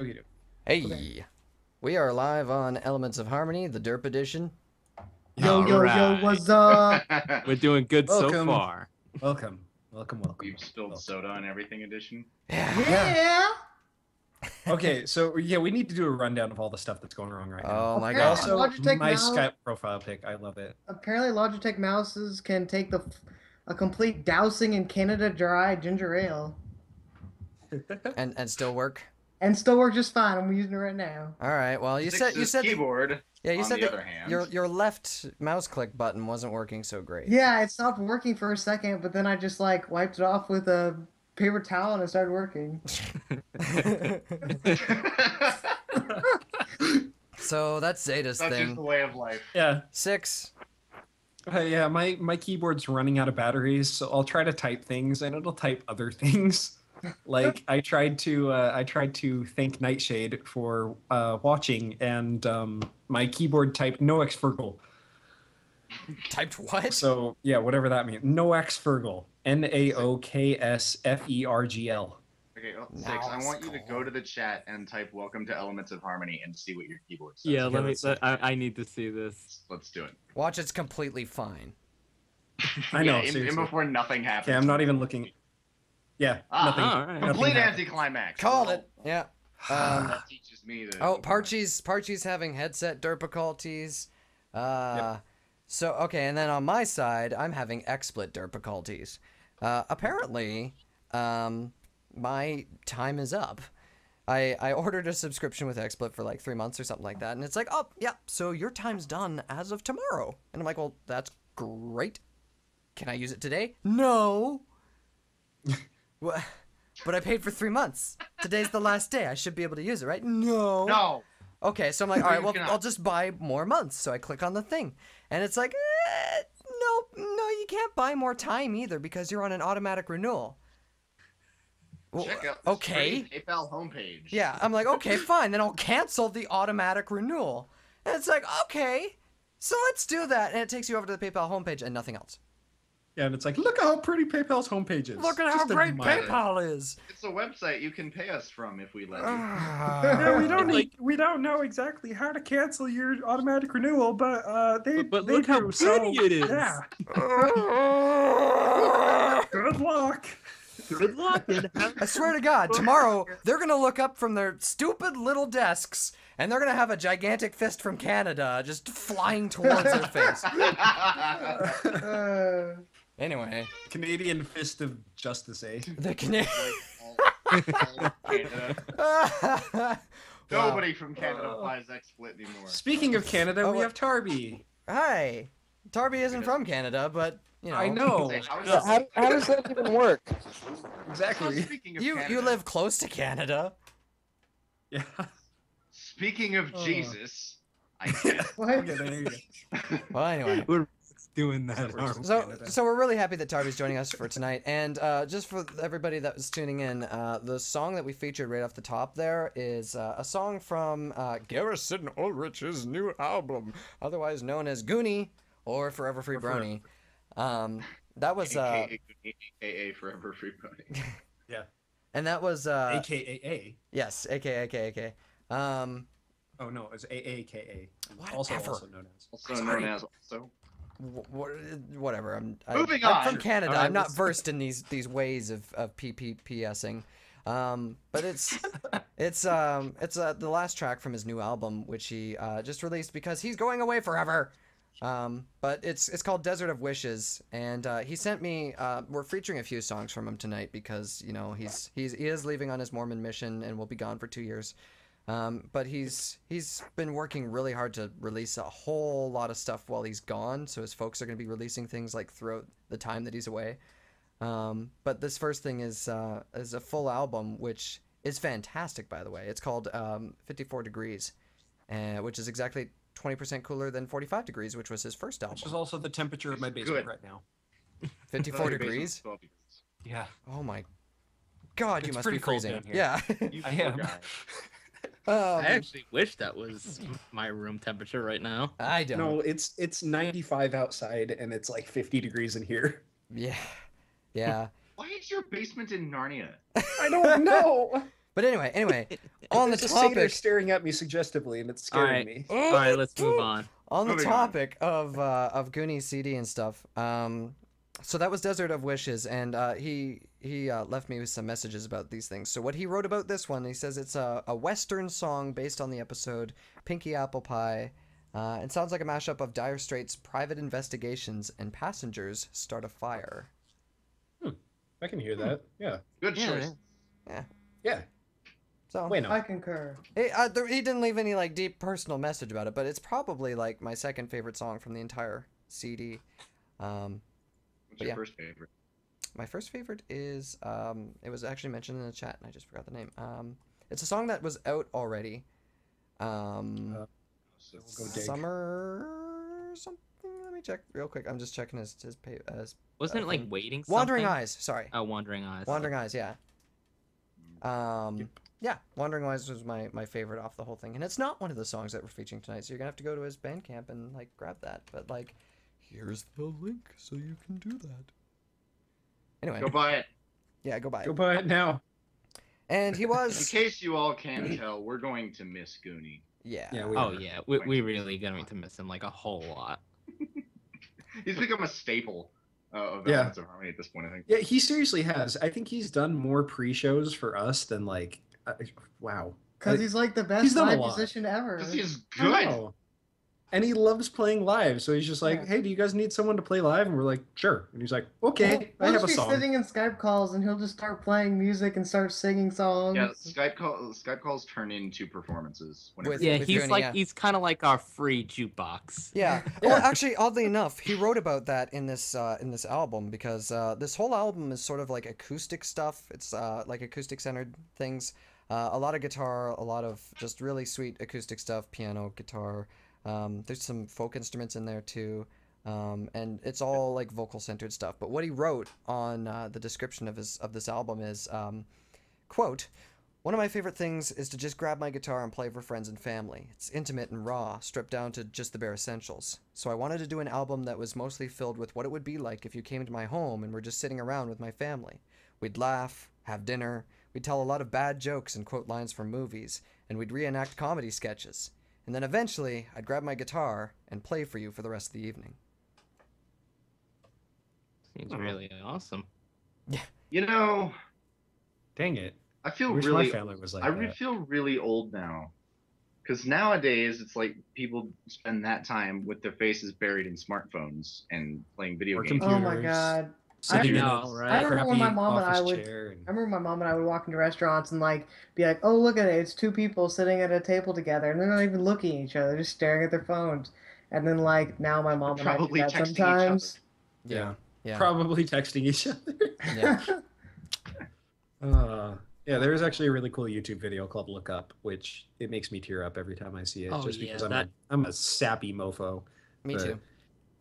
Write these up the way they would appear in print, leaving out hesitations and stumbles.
Okay, do. Hey, Okay. we are live on Elements of Harmony, the Derp edition. Yo, yo, yo, Alright. what's up? We're doing good so Welcome. far. Welcome. Welcome. We've spilled soda on everything edition. Yeah. Okay, so yeah, we need to do a rundown of all the stuff that's going wrong right now. Oh my Okay, god. Also, Logitech my mouse. Skype profile pic, I love it. Apparently, Logitech mouses can take a complete dousing in Canada Dry ginger ale And still work. and still work just fine. I'm using it right now. All right. Well, you said Six's that, keyboard. yeah, you on said the that other hand. your left mouse click button wasn't working so great. Yeah, it stopped working for a second, but then I just like wiped it off with a paper towel and it started working. So that's Zeta's That's just thing. the way of life. Yeah. 6. Yeah, my keyboard's running out of batteries, so I'll try to type things and it'll type other things. Like I tried to thank Nightshade for watching, and my keyboard typed no X Fergal. Typed what? So yeah, whatever that means. No X Fergal. NAOKSFERGL. Okay, Six, Now I want you to it's go to the chat and type "Welcome to Elements of Harmony" and see what your keyboard says. Yeah, let me- I need to see this. Let's do it. Watch, it's completely fine. I know. Yeah, and seriously. before nothing happens. Okay, I'm not even looking. Yeah, nothing. all right. Complete happened. anticlimax. Called Well, it. Yeah. That teaches me to. Oh, Parchy's having headset difficulties. So okay, and then on my side, I'm having XSplit difficulties. Apparently, my time is up. I ordered a subscription with XSplit for like 3 months or something like that, and it's like, oh yeah, so your time's done as of tomorrow. And I'm like, well, that's great. Can I use it today? No. What? But I paid for 3 months. Today's the last day. I should be able to use it, right? No. No. Okay, so I'm like, all right, well, cannot. I'll just buy more months. So I click on the thing, and it's like, no, you can't buy more time either because you're on an automatic renewal. Well, Check out. okay. This PayPal homepage. Yeah, I'm like, okay, fine. Then I'll cancel the automatic renewal. And it's like, okay, so let's do that. And it takes you over to the PayPal homepage and nothing else. Yeah, and it's like, look how pretty PayPal's homepage is. Look at how Just great admire it. PayPal is. It's a website you can pay us from if we let you. Yeah, we don't know exactly how to cancel your automatic renewal, but they But they look how do, so, pretty it is. Yeah. Good luck. Good luck. I swear to God, tomorrow they're gonna look up from their stupid little desks and they're gonna have a gigantic fist from Canada just flying towards their face. Anyway, Canadian Fist of Justice, eh? the Canadian. Nobody from Canada buys XSplit anymore. Speaking of Canada, Oh, we what- have Tarby. Hi, Tarby isn't from Canada, but you know. I know. Say, how is So how does that even work? Exactly. Speaking of You Canada, live close to Canada. Yeah. Speaking of Oh. Jesus, I guess. What? Okay, there you go. Well, anyway. We're doing that. We're aren't we? So we're really happy that Tarby's joining us for tonight, and just for everybody that was tuning in, the song that we featured right off the top there is a song from Garrison Ulrich's new album, otherwise known as Gooni or Forever Free Brony. That was AKA Forever Free Brony. Yeah. and that was AKA. yes, aka. Oh no, it's AAKA. Whatever. Also known as. Also Sorry. known as also. Whatever. Moving I'm on. from Canada. All right, I'm not let's- versed in these ways of PPPSing. But it's the last track from his new album, which he just released because he's going away forever. But it's called Desert of Wishes, and he sent me. We're featuring a few songs from him tonight because you know he is leaving on his Mormon mission and will be gone for 2 years. But he's been working really hard to release a whole lot of stuff while he's gone. So his folks are going to be releasing things like throughout the time that he's away. But this first thing is a full album, which is fantastic, by the way. It's called 54 Degrees, which is exactly 20% cooler than 45 Degrees, which was his first album. Which is also the temperature of my basement Good. right now. 54 degrees? 12 degrees. Yeah. Oh my God, you It's must be pretty cold freezing. down here. Yeah. You I poor am. guy. I actually wish that was my room temperature right now. I don't. No, it's 95 outside and it's like 50 degrees in here. Yeah. Yeah. Why is your basement in Narnia? I don't know. But anyway, on the There's a satyr topic. staring at me suggestively, and it's scaring Alright. me. All right, let's move on. On the Moving on. topic of Goonies CD and stuff, so that was Desert of Wishes, and he left me with some messages about these things. So what he wrote about this one, he says it's a Western song based on the episode Pinky Apple Pie. It sounds like a mashup of Dire Straits' Private Investigations and Passengers Start a Fire. I can hear that. Yeah. Good choice. Yeah. So Wait, no. I concur. he didn't leave any like deep personal message about it, but it's probably like my second favorite song from the entire CD. What's your yeah. first favorite? My first favorite is it was actually mentioned in the chat and I just forgot the name. It's a song that was out already. We'll go dig. Summer something. Let me check real quick. I'm just checking his Wasn't it like thing. waiting? Wandering something? Eyes. Sorry. Oh, Wandering Eyes. Wandering Eyes. Yeah. Yeah, Wandering Eyes was my favorite off the whole thing, and it's not one of the songs that we're featuring tonight. So you're gonna have to go to his Bandcamp and like grab that. But like, here's the link so you can do that. Anyway. Go buy it. Yeah, go buy it. Go buy it now. And he In was. case you all can't tell, we're going to miss Goony. Yeah. Yeah. Oh yeah, we really going to miss him like a whole lot. He's become a staple of Yeah. Elements of Harmony at this point, I think. Yeah, he seriously has. I think he's done more pre-shows for us than like, wow. Because he's like the best He's done a live lot. musician ever. Because he's I good. know. And he loves playing live, so he's just like, Yeah. "Hey, do you guys need someone to play live?" And we're like, "Sure." And he's like, "Okay, I We'll have a just be song." sitting in Skype calls and he'll just start playing music and start singing songs. Yeah, Skype calls turn into performances. Whenever With- Yeah, with he's Goony, like yeah. he's kind of like our free jukebox. Yeah. Well, actually, oddly enough, he wrote about that in this album because this whole album is sort of like acoustic stuff. It's like acoustic-centered things. A lot of guitar, a lot of just really sweet acoustic stuff, piano, guitar. There's some folk instruments in there too, and it's all like vocal-centered stuff. But what he wrote on the description of this album is, quote, "One of my favorite things is to just grab my guitar and play for friends and family. It's intimate and raw, stripped down to just the bare essentials. So I wanted to do an album that was mostly filled with what it would be like if you came to my home and were just sitting around with my family. We'd laugh, have dinner, we'd tell a lot of bad jokes and quote lines from movies, and we'd reenact comedy sketches. And then eventually, I'd grab my guitar and play for you for the rest of the evening." Seems really awesome. You know, Dang it! I feel I wish really my family was like I that. feel really old now. Because nowadays, it's like people spend that time with their faces buried in smartphones and playing video Or games. Oh my computers. god. Sitting in know, a right? I remember when my crappy mom and I office would. chair and- I remember my mom and I would walk into restaurants and like be like, "Oh, look at it! It's two people sitting at a table together, and they're not even looking at each other; they're just staring at their phones." And then like now, my mom and I do Probably that texting each sometimes. Yeah. Yeah. Probably texting each other. Yeah. Yeah, there is actually a really cool YouTube video called "Look Up," which it makes me tear up every time I see it, Oh, just yeah, because that- I'm a sappy mofo. Me But- too.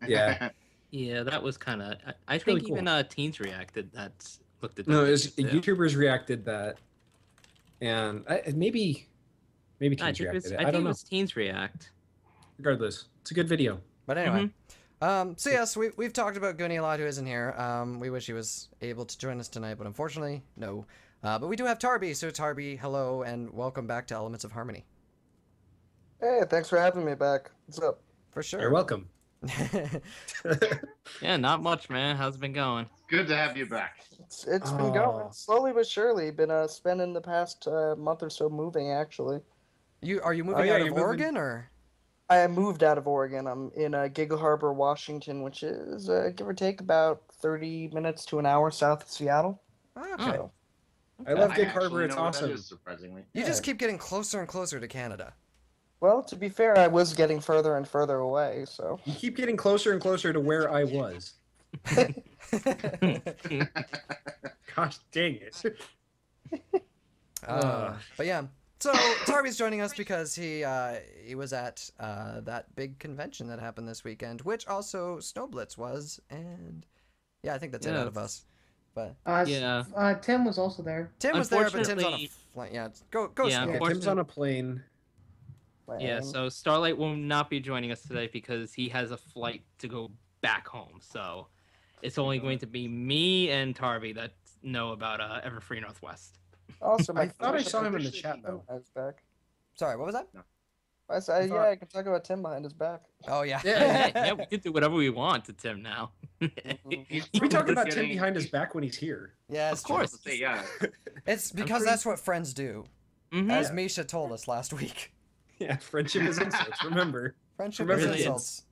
Yeah. Yeah, that was kind of. I It's think really even teens reacted. That's looked at. No, that it was, video, too. YouTubers reacted that, and maybe I teens think, reacted it. I I think don't it know. was teens react. Regardless, it's a good video. But anyway. So yes, we've talked about Goony a lot, who isn't here. We wish he was able to join us tonight, but unfortunately, no. But we do have Tarby, so Tarby, hello, and welcome back to Elements of Harmony. Hey, thanks for having me back. What's up? For sure. You're welcome. Yeah, not much, man. How's it been going? Good to have you back. It's been Oh. going slowly but surely. Been spending the past month or so moving actually. Are you moving yeah, out you're of moving- Oregon or? I moved out of Oregon. I'm in Gig Harbor, Washington, which is give or take about 30 minutes to an hour south of Seattle. Oh, okay. So, I love I Gig actually Harbor. It's know where that awesome. is, surprisingly. You just Yeah. keep getting closer and closer to Canada. well, to be fair, I was getting further and further away. So You keep getting closer and closer to where I was. Gosh dang it. But yeah, so Tarby's joining us because he was at that big convention that happened this weekend, which also Snowblitz was, and yeah, I think that's it Yeah. out of us. But Yeah. Tim was also there. Tim was there, but Tim's on a Unfortunately- flight. Yeah, go. Yeah, Yeah, Tim's on a plane. Yeah, man, so Starlight will not be joining us today because he has a flight to go back home. So it's only going to be me and Tarby that know about Everfree Northwest. Also, I thought I saw him in the chat though. His back. Sorry, what was that? I said, thought- I can talk about Tim behind his back. Oh yeah. Yeah, we can do whatever we want to Tim now. We talk about Tim behind his back when he's here. Yeah, Of course. Say, yeah. It's because that's what friends do, Mhm. as Misha told us last week. Yeah, friendship is insults. Remember. Friendship Remember is the insults.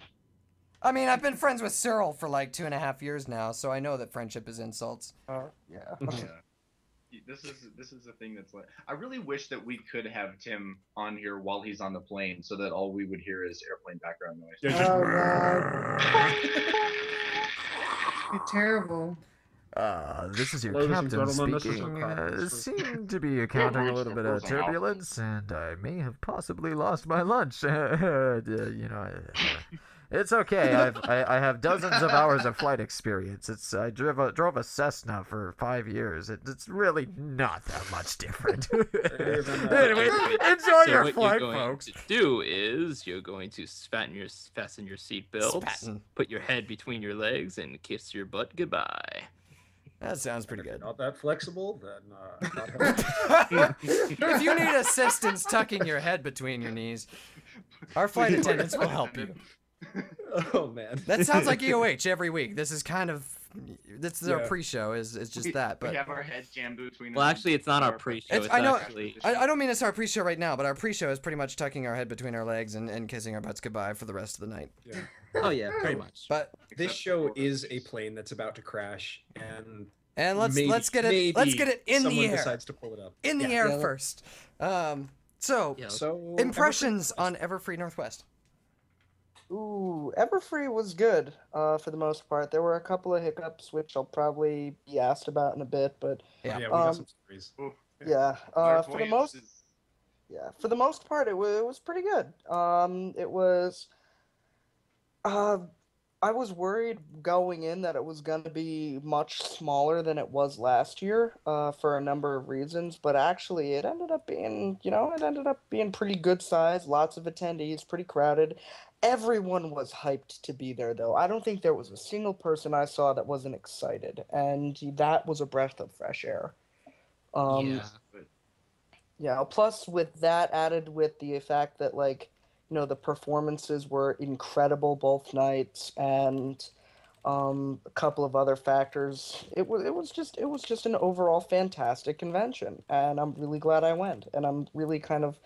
I mean, I've been friends with Cyril for like 2.5 years now, so I know that friendship is insults. Yeah. Yeah. This is the thing that's like, I really wish that we could have Tim on here while he's on the plane, so that all we would hear is airplane background noise. Yeah, just- Oh god. It's terrible. This is your Ladies and captain gentlemen, this is speaking. our captain. Seem to be encountering a little bit of turbulence, and I may have possibly lost my lunch. It's okay. I have dozens of hours of flight experience. I drove a Cessna for 5 years. It's really not that much different. Anyway, enjoy So your what flight, you're going folks. to do is you're going to fasten your seatbelts, Spatten. put your head between your legs, and kiss your butt goodbye. That sounds pretty good. Not that flexible, then not If you need assistance tucking your head between your knees, our flight attendants will help you. Oh man. That sounds like EOH every week. This is kind of our Yeah. pre-show is just that, We but have our heads jammed between. Well, us actually, it's not our pre-show. It's- It's I know- actually I don't mean it's our pre-show right now, but our pre-show is pretty much tucking our head between our legs and kissing our butts goodbye for the rest of the night. Yeah. Oh yeah, pretty much. But This Except show for- is a plane that's about to crash, and let's maybe- get it in the someone air. decides to pull it up. In the Yeah. air Yeah. first. So Yeah, So impressions on Everfree Northwest. Ooh, Everfree was good for the most part. There were a couple of hiccups, which I'll probably be asked about in a bit, but Yeah. Yeah, we got Um, some stories. yeah, for the most Clairvoyance is- for the most part, it was pretty good. It was. I was worried going in that it was going to be much smaller than it was last year, for a number of reasons. But actually, it ended up being, pretty good size. Lots of attendees, pretty crowded. Everyone was hyped to be there, though. I don't think there was a single person I saw that wasn't excited, and that was a breath of fresh air. Yeah. Yeah, plus with that added with the fact that the performances were incredible both nights, and a couple of other factors. It was just an overall fantastic convention, and I'm really glad I went. And I'm really kind of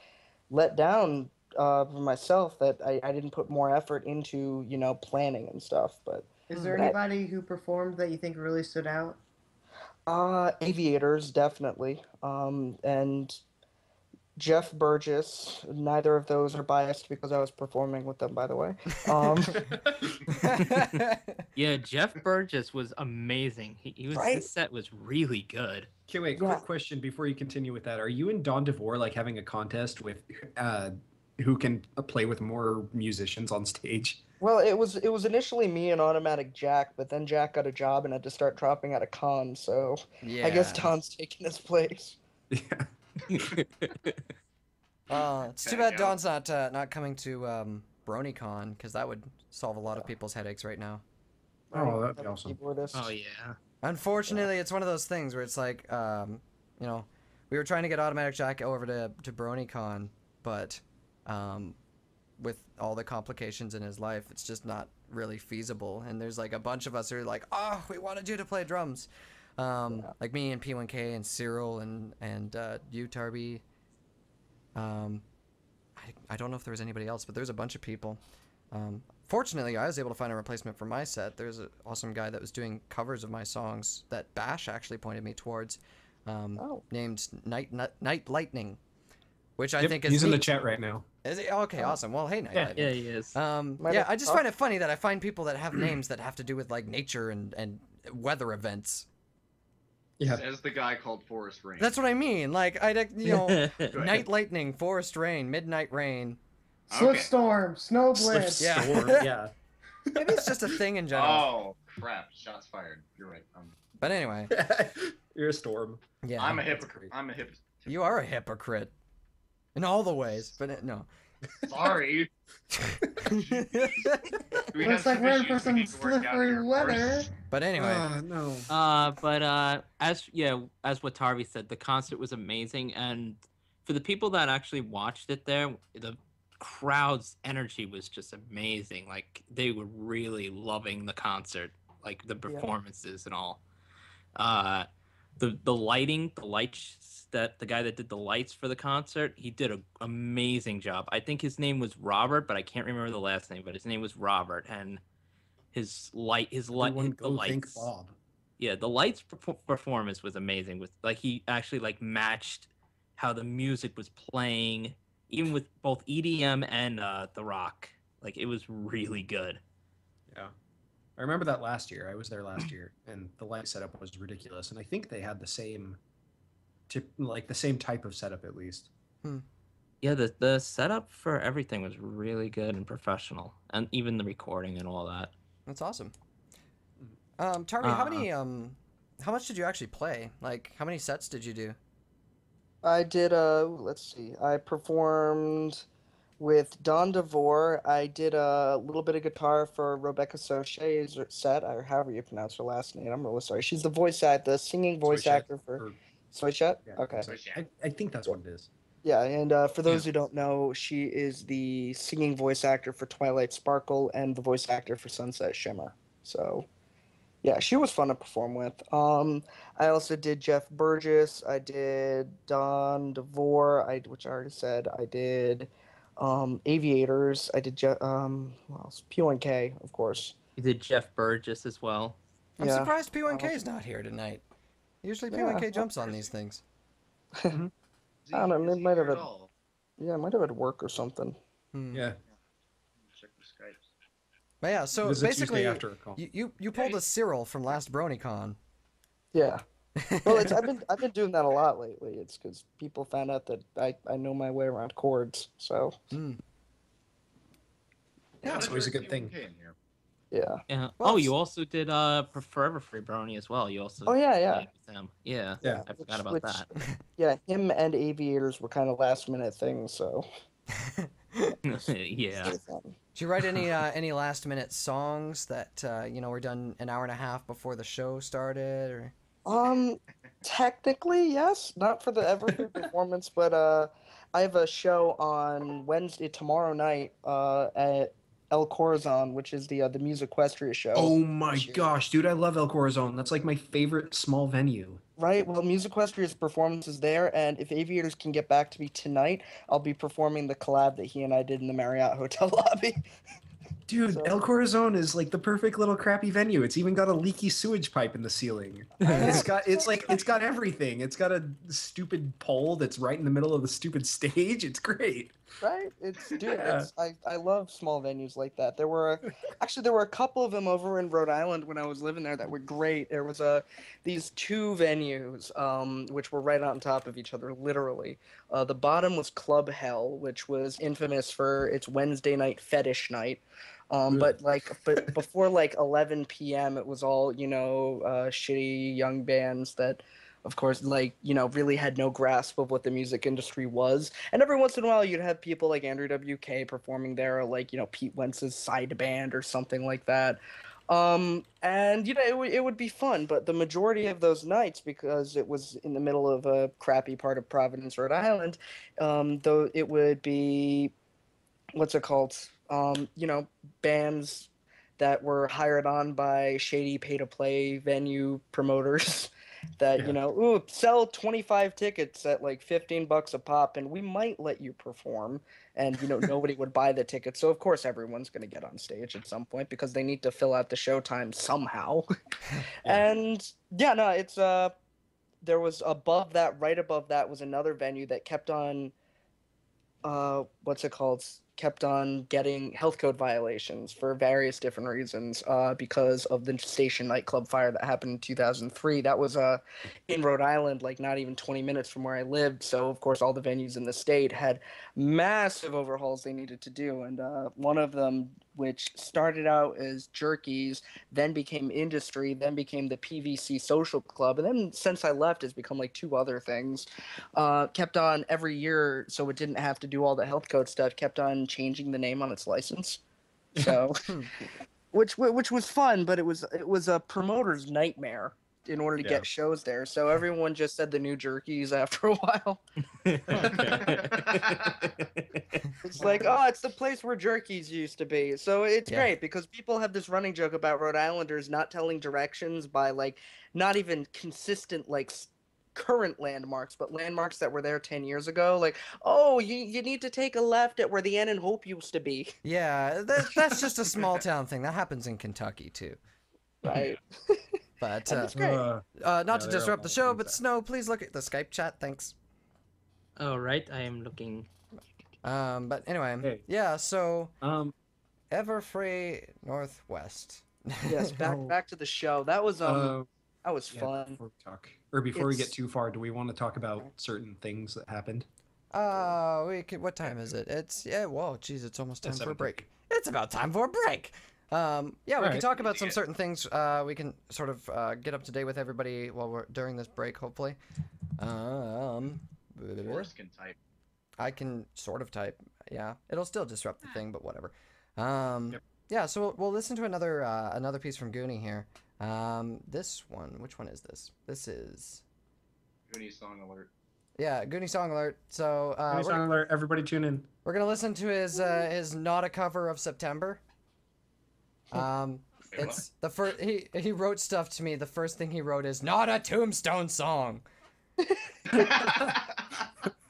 let down for myself that I didn't put more effort into planning and stuff. But Is there That- anybody who performed that you think really stood out? Aviators definitely, and Jeff Burgess. Neither of those are biased because I was performing with them, by the way. Yeah, Jeff Burgess was amazing. He was Right? his set was really good. Okay, wait. Yeah. Quick question before you continue with that: are you and Don DeVore having a contest with who can play with more musicians on stage? Well, it was initially me and Automatic Jack, but then Jack got a job and had to start dropping out of con, so Yeah. I guess Don's taking his place. Yeah. It's too bad Don's not coming to BronyCon, because that would solve a lot of people's headaches right now. Oh, that'd be awesome. Keyboardist. Oh yeah. Unfortunately, it's one of those things where it's like, we were trying to get Automatic Jack over to BronyCon, but with all the complications in his life, it's just not really feasible. And there's like a bunch of us who are like, oh, we wanted you to play drums. Like me and P1K and Cyril and you, Tarby. I don't know if there was anybody else, but there's a bunch of people. Fortunately, I was able to find a replacement for my set. There's an awesome guy that was doing covers of my songs that Bash actually pointed me towards, named Night Lightning, which I think is he's in the neat. chat right now. Is he? Okay, awesome. Well, hey, Night Yeah, Lightning. yeah, he is. Yeah, I just find it funny that I find people that have names that have to do with like nature and weather events. Yeah. As the guy called Forest Rain. That's what I mean. Like Night Lightning, Forest Rain, Midnight Rain. Okay. Slipstorm, Snowblitz. Yeah. Storm, yeah. Maybe it's just a thing in general. Oh crap! Shots fired. You're right. But anyway, You're a storm. yeah. I'm a hypocrite. I'm a hypocrite. You are a hypocrite in all the ways, but no. Sorry. We Looks have like we're in for issues we some need to work out slippery here weather. first. But anyway, No. As what Tarby said, the concert was amazing, and for the people that actually watched it there, the crowd's energy was just amazing. Like they were really loving the concert, like the performances and all. Uh, the lighting, the lights that the guy that did the lights for the concert, he did an amazing job. I think his name was Robert, but I can't remember the last name. But his name was Robert, and Everyone the go thank lights. Bob. Yeah, the lights performance was amazing. With like he actually like matched how the music was playing, even with both EDM and the rock. Like it was really good. Yeah. I remember that last year. I was there last year, and the light setup was ridiculous. And I think they had the same, the same type of setup at least. Yeah, the setup for everything was really good and professional, and even the recording and all that. that's awesome. Tarby, how much did you actually play? Like, how many sets did you do? I did let's see. I performed with Don DeVore. I did a little bit of guitar for Rebecca Soche's set, or however you pronounce her last name. I'm really sorry. She's the singing voice Soichet, actor for or- Soichet? Yeah, Okay. I think that's what it is. Yeah, and for those who don't know, she is the singing voice actor for Twilight Sparkle and the voice actor for Sunset Shimmer. So, yeah, she was fun to perform with. I also did Jeff Burgess. I did Don DeVore. Which I already said. I did Aviators. I did what else? PONK, of course. You did Jeff Burgess as well. I'm Yeah. surprised PONK is not here tonight. Usually PONK jumps on these things. I don't know, Is it he might have here at had- all? Yeah, I might have had work or something. Yeah. Check the Skypes. But yeah, It so was a basically, Tuesday after a call. you pulled a Cyril from last BronyCon. Yeah. Well, I've been doing that a lot lately. It's because people found out that I know my way around chords. So Yeah, it's always a good thing. yeah. Yeah. Well, Oh, you also did Forever Free Brony as well. You also Oh yeah, played with them. Yeah. Yeah. I forgot about that. Yeah, him and Aviators were kind of last minute things. So Yeah. stay fun. Did you write any last minute songs that were done an hour and a half before the show started? Or Technically yes, not for the Everfree performance, but I have a show on Wednesday tomorrow night at El Corazon, which is the Musiquestria show. Oh my gosh, dude, I love El Corazon. That's like my favorite small venue. Right, well, Musiquestria's performance is there, and if Aviators can get back to me tonight, I'll be performing the collab that he and I did in the Marriott Hotel lobby. Dude, So- El Corazon is like the perfect little crappy venue. It's even got a leaky sewage pipe in the ceiling. It's got everything. It's got a stupid pole that's right in the middle of the stupid stage. It's great. Right? Dude, Yeah. I love small venues like that. There were a couple of them over in Rhode Island when I was living there that were great. There was these two venues which were right on top of each other, literally. The bottom was Club Hell, which was infamous for its Wednesday night fetish night. But before like 11 p.m. it was all shitty young bands that, of course, really had no grasp of what the music industry was. And every once in a while, you'd have people like Andrew WK performing there, or Pete Wentz's side band or something like that. And it would be fun, but the majority of those nights, because it was in the middle of a crappy part of Providence, Rhode Island, though it would be, what's it called? Bands that were hired on by shady pay-to-play venue promoters that, Yeah. sell 25 tickets at like $15 a pop, and we might let you perform. And, nobody would buy the tickets. So, of course, everyone's going to get on stage at some point because they need to fill out the showtime somehow. Yeah. And, yeah, no, it's, there was right above that was another venue that kept on, kept on getting health code violations for various different reasons because of the station nightclub fire that happened in 2003. That was in Rhode Island, like not even 20 minutes from where I lived. So, of course, all the venues in the state had massive overhauls they needed to do. And one of them, which started out as Jerky's, then became Industry, then became the PVC Social Club, and then since I left, it's become like 2 other things. Kept on every year, so it didn't have to do all the health code stuff. Kept on changing the name on its license, so which was fun, but it was a promoter's nightmare in order to get shows there. So everyone just said the New Jerky's after a while. It's like, oh, it's the place where Jerky's used to be. So it's great because people have this running joke about Rhode Islanders not telling directions by like not even consistent like current landmarks, but landmarks that were there 10 years ago. Like, oh, you need to take a left at where the N and Hope used to be. Yeah, that's just a small town thing. That happens in Kentucky too. Right. But that's great. not to disrupt the show, but Snow, please look at the Skype chat. Thanks. All right, I am looking. But anyway, Hey. yeah. So, Everfree Northwest. Yes, back to the show. That was fun. Before we talk, or before we get too far, do we want to talk about certain things that happened? What time is it? It's Whoa, geez, it's almost time for a break. It's about time for a break. We can talk about some certain things. We can sort of get up to date with everybody while we're during this break, hopefully. Forrest can type. I can sort of type. Yeah, it'll still disrupt the thing, but whatever. Yeah, so we'll listen to another piece from Gooni here. This one, which one is this? This is Gooni song alert. Yeah, Gooni song alert. So Gooni song alert. Everybody tune in. We're gonna listen to his not a cover of September. It's the first he wrote stuff to me. The first thing he wrote is not a Tombstone song.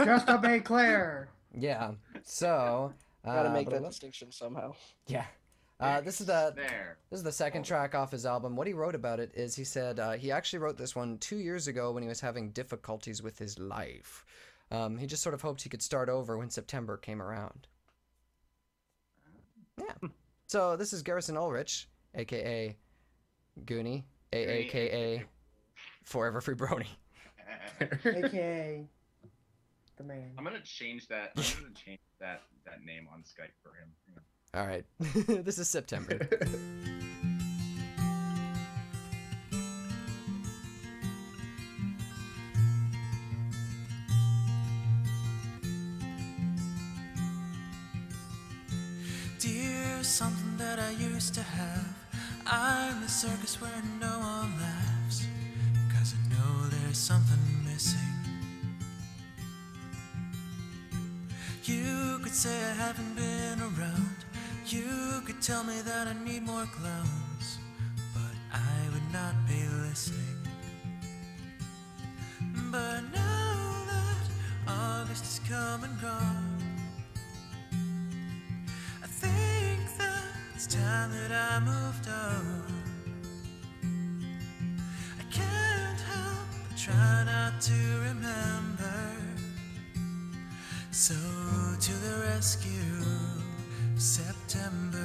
Just obey Claire. Yeah. So gotta make that distinction somehow. Yeah. This is the second track off his album. What he wrote about it is he said he actually wrote this one 2 years ago when he was having difficulties with his life. He just sort of hoped he could start over when September came around. Yeah. So this is Garrison Ulrich, aka Gooni, AAKA Forever Free Brony. AKA the man. I'm gonna change that. That name on Skype for him. All right. This is September. Dear, something that I used to have. I'm the circus where no one laughs, 'cause I know there's something missing. You could say I haven't been around. You could tell me that I need more clowns, but I would not be listening. But now that August has come and gone, I think that it's time that I moved on. I can't help but try not to remember. So to the rescue, September.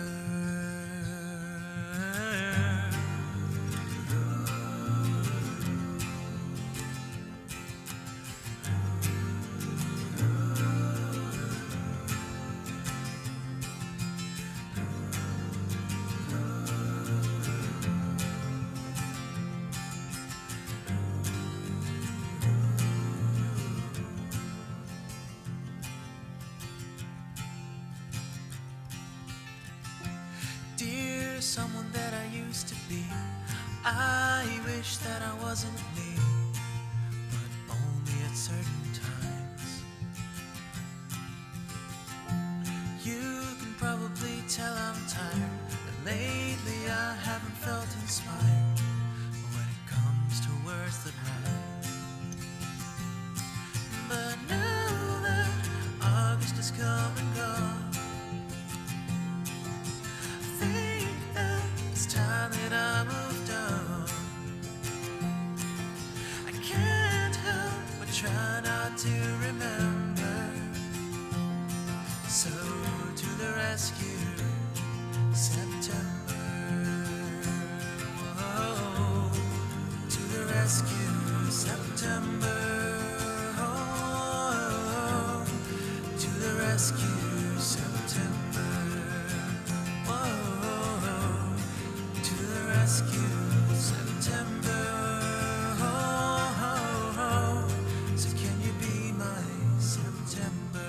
Dear someone that I used to be, I wish that I wasn't me, but only at certain times. You can probably tell I'm tired, but lately I haven't felt inspired when it comes to words that rhyme. But now that August has come and gone, it's time that I moved on. I can't help but try not to remember. So to the rescue, September. Oh, to the rescue, September. Oh, to the rescue, September. Oh, to the rescue, September. Oh, so can you be my September?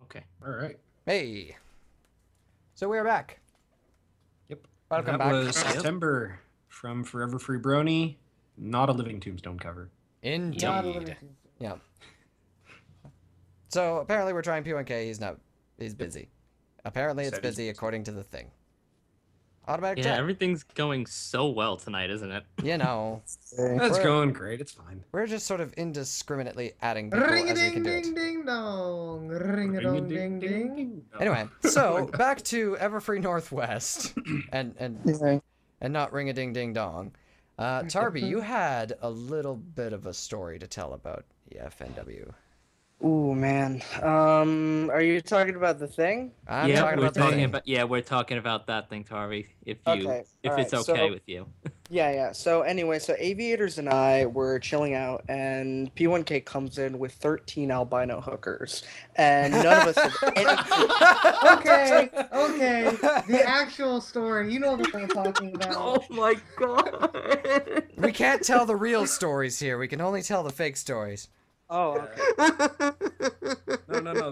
Okay. All right. Hey. So we're back. Yep. Welcome that back. was September from Forever Free Brony. Not a Living Tombstone cover. Indeed. Not a living Yeah. So apparently we're trying P1K. He's busy. Apparently it's Said he's busy busy. according to the thing. Automatic Yeah, check. everything's going so well tonight, isn't it? You know, That's We're- going great. It's fine. we're just sort of indiscriminately adding people Ring a as we ding can do ding it. ding dong. Ring a dong ding ding. Anyway, so back to Everfree Northwest and not ring a ding ding dong. Tarby, you had a little bit of a story to tell about EFNW. Ooh, man. Are you talking about the thing? I'm yeah, talking we're about the talking thing. about we're talking about that thing, Tarby. If Okay, it's alright, okay so- with you. Yeah. So anyway, so Aviators and I were chilling out, and P1K comes in with 13 albino hookers, and none of us have anything. Okay. The actual story. You know what I'm talking about. my god. We can't tell the real stories here. We can only tell the fake stories. Oh, okay. No.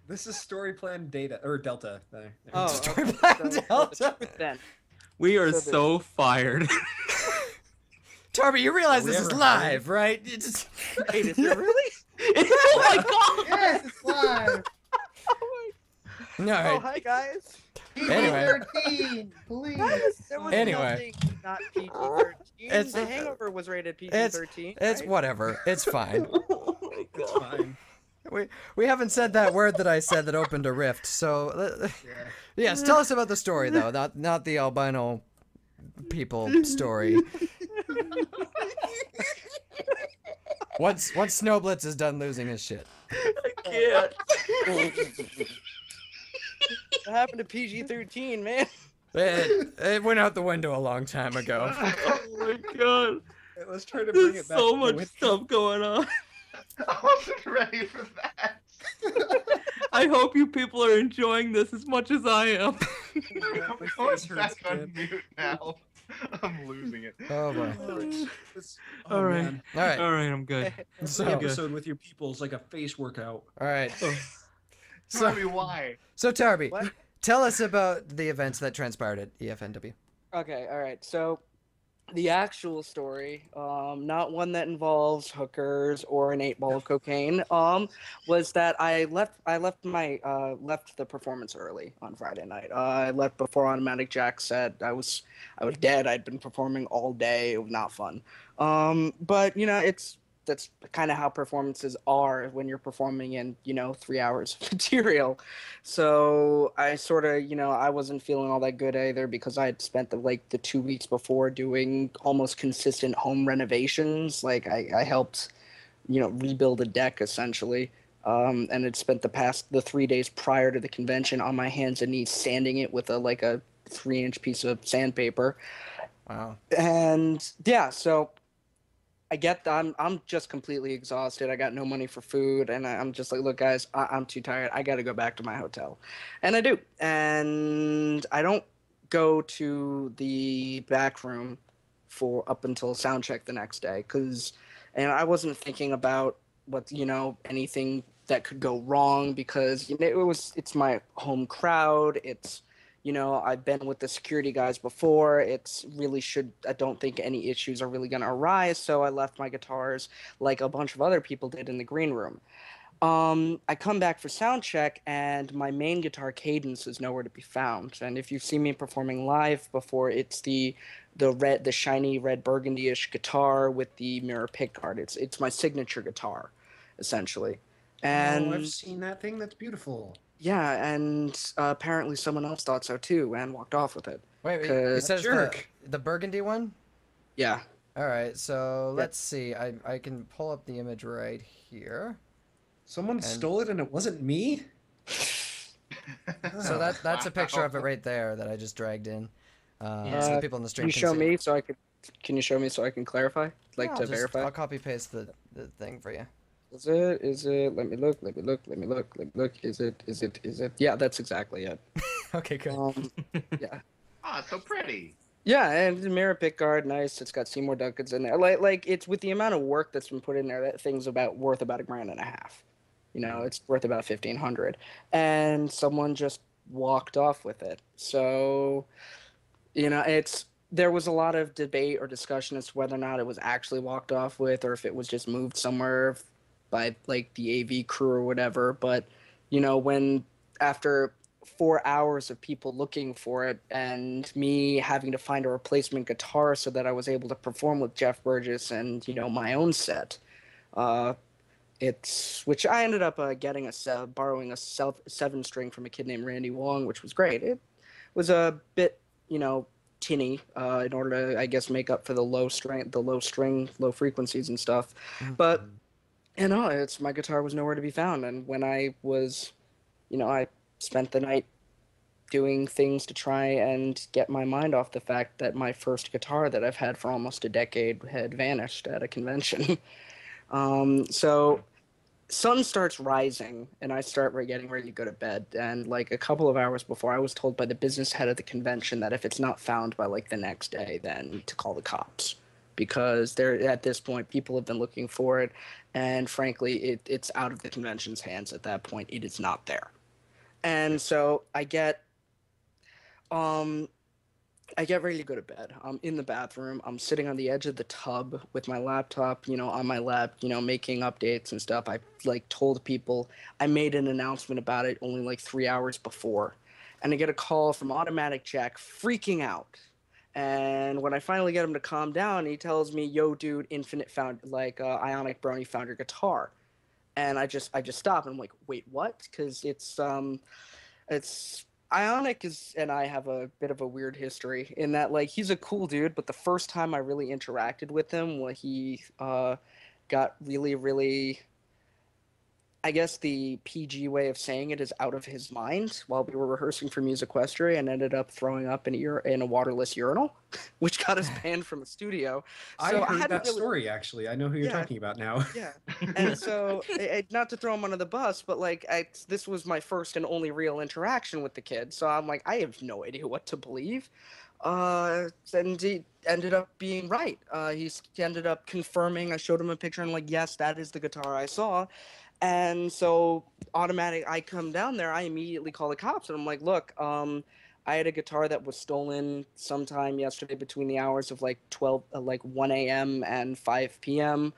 This is story plan data or delta. There. Oh, Story okay. plan So, Delta. then. We are So so fired. Tarby, you realize Are we this is ever live, right? You just... Wait, is it really? Oh my god. Yes, it's live. All Oh, right. hi guys. Anyway. PG-13, please. There was Anyway. nothing not PG-13. It's- The Hangover was rated It's PG-13. it's right? whatever. It's fine. Oh my It's god. fine. We haven't said that word that I said that opened a rift. So yes, tell us about the story though, not the albino people story. Once Snowblitz is done losing his shit. Yeah. What happened to PG-13, man? It went out the window a long time ago. Oh my god. Let's try to bring There's it back. so to much with- stuff going on. I wasn't ready for that. I hope you people are enjoying this as much as I am. I'm My going face back hurts, on kid. mute now. I'm losing it. Oh boy. Oh, All right. man. All right. All right, I'm good. The So episode with your people is like a face workout. all right. Tell me why. So Tarby, What? tell us about the events that transpired at EFNW. Okay, all right. So the actual story, not one that involves hookers or an 8-ball of cocaine, was that I left the performance early on Friday night. I left before Automatic Jack said I was dead. I'd been performing all day. It was not fun. But that's kind of how performances are when you're performing in 3 hours of material. So I sort of I wasn't feeling all that good either because I had spent the 2 weeks before doing almost consistent home renovations. Like I helped rebuild a deck essentially, and had spent the 3 days prior to the convention on my hands and knees sanding it with a 3-inch piece of sandpaper. Wow. And yeah, so I get that I'm just completely exhausted. I got no money for food, and I'm just like, look, guys, I'm too tired. I got to go back to my hotel, and I do. And I don't go to the back room for up until sound check the next day, and I wasn't thinking about what anything that could go wrong because it's my home crowd. It's I've been with the security guys before. I don't think any issues are really going to arise. So I left my guitars like a bunch of other people did in the green room. I come back for sound check and my main guitar Cadence is nowhere to be found. And if you've seen me performing live before, it's the shiny red burgundy-ish guitar with the mirror pickguard. It's my signature guitar, essentially. And I've seen that thing. That's beautiful. yeah, and apparently someone else thought so too and walked off with it. Wait, you 'Cause- said it's Jerk. the burgundy one? Yeah. All right, so let's see. I can pull up the image right here. Someone And- stole it and it wasn't me? So Oh. that's a picture of it right there that I just dragged in. So the people in the stream Can you can show see. me so I could? Can you show me so I can clarify, like Yeah, to verify? I'll copy paste the thing for you. Is it? Is it? Let me look. Let me look. Let me look. Let me look. Is it? Is it? Is it? Yeah, that's exactly it. Okay, good. Yeah. Ah, so pretty. Yeah, and the mirror pickguard, nice. It's got Seymour Duncan's in there. Like it's with the amount of work that's been put in there. That thing's worth about $1.50. You know, it's worth about 1,500, and someone just walked off with it. So, you know, there was a lot of debate or discussion as to whether or not it was actually walked off with, or if it was just moved somewhere by like the AV crew or whatever. But, you know, when after 4 hours of people looking for it and me having to find a replacement guitar so that I was able to perform with Jeff Burgess and, you know, my own set, which I ended up borrowing a 7-string from a kid named Randy Wong, which was great. It was a bit, you know, tinny in order to, I guess, make up for the low frequencies and stuff. But you know, my guitar was nowhere to be found, and when I was, you know, I spent the night doing things to try and get my mind off the fact that my first guitar that I've had for almost a decade had vanished at a convention. So sun starts rising and I start getting ready to go to bed, and like a couple of hours before I was told by the business head of the convention that if it's not found by like the next day, then to call the cops, because they're at this point people have been looking for it, and frankly it's out of the convention's hands at that point. It is not there. And so I get ready to go to bed. I'm in the bathroom. I'm sitting on the edge of the tub with my laptop, you know, on my lap, you know, making updates and stuff. I like told people I made an announcement about it only like 3 hours before. And I get a call from Automatic Jack freaking out. And when I finally get him to calm down, he tells me, "Yo, dude, Infinite found Ionic Brony found your guitar." And I just stop and I'm like, "Wait, what?" Because it's Ionic and I have a bit of a weird history in that, like, he's a cool dude, but the first time I really interacted with him, when he got really, really, I guess the PG way of saying it is out of his mind while we were rehearsing for Musiquestrae, and ended up throwing up in a waterless urinal, which got us banned from a studio. So I heard hadn't that really- story, actually. I know who you're Yeah. talking about now. Yeah, and so not to throw him under the bus, but like this was my first and only real interaction with the kid, so I'm like, I have no idea what to believe. And he ended up being right. He ended up confirming. I showed him a picture and like, yes, that is the guitar I saw. And so I come down there, I immediately call the cops and I'm like, look, I had a guitar that was stolen sometime yesterday between the hours of like 1 a.m. and 5 p.m.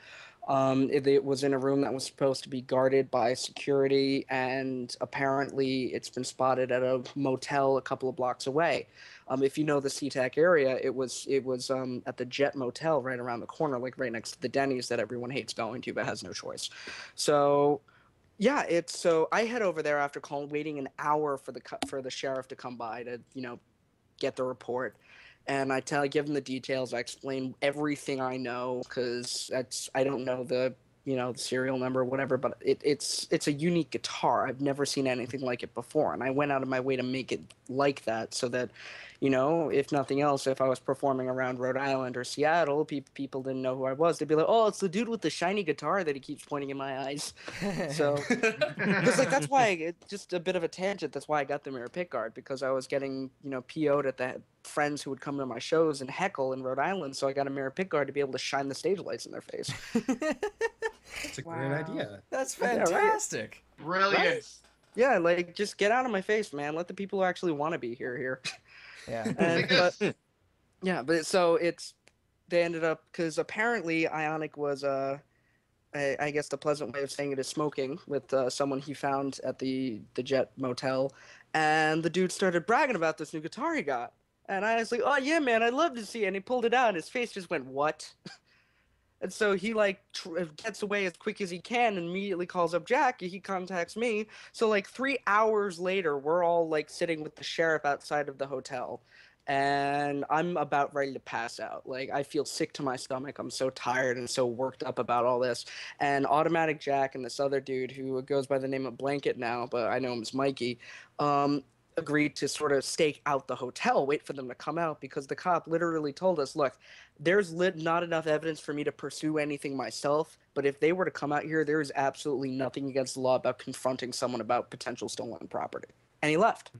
It was in a room that was supposed to be guarded by security, and apparently it's been spotted at a motel a couple of blocks away. If you know the SeaTac area, it was at the Jet Motel right around the corner, like right next to the Denny's that everyone hates going to but has no choice. So yeah, so I head over there after waiting an hour for the sheriff to come by to, you know, get the report. And I give him the details. I explain everything I know, because I don't know the serial number or whatever, but it's a unique guitar. I've never seen anything like it before, and I went out of my way to make it like that so that, you know, if nothing else, if I was performing around Rhode Island or Seattle, people didn't know who I was. They'd be like, "Oh, it's the dude with the shiny guitar that he keeps pointing in my eyes." So, because like that's why just a bit of a tangent. That's why I got the mirror pickguard, because I was getting, you know, PO'd at the friends who would come to my shows and heckle in Rhode Island, so I got a mirror pickguard to be able to shine the stage lights in their face. That's a great idea. That's Yeah, right? fantastic. Brilliant. Right? Yeah, like just get out of my face, man. Let the people who actually want to be here. Yeah. And, but so they ended up, because apparently Ionic was I guess the pleasant way of saying it is smoking with someone he found at the Jet Motel, and the dude started bragging about this new guitar he got, and I was like, "Oh yeah, man, I'd love to see it." And he pulled it out, and his face just went, "What?" And so he like gets away as quick as he can and immediately calls up Jack. He contacts me. So like 3 hours later, we're all like sitting with the sheriff outside of the hotel. and I'm about ready to pass out. Like, I feel sick to my stomach. I'm so tired and so worked up about all this. And Automatic Jack and this other dude who goes by the name of Blanket now, but I know him as Mikey, agreed to sort of stake out the hotel, wait for them to come out, because the cop literally told us, look, there's not enough evidence for me to pursue anything myself, but if they were to come out here, there is absolutely nothing against the law about confronting someone about potential stolen property. And he left.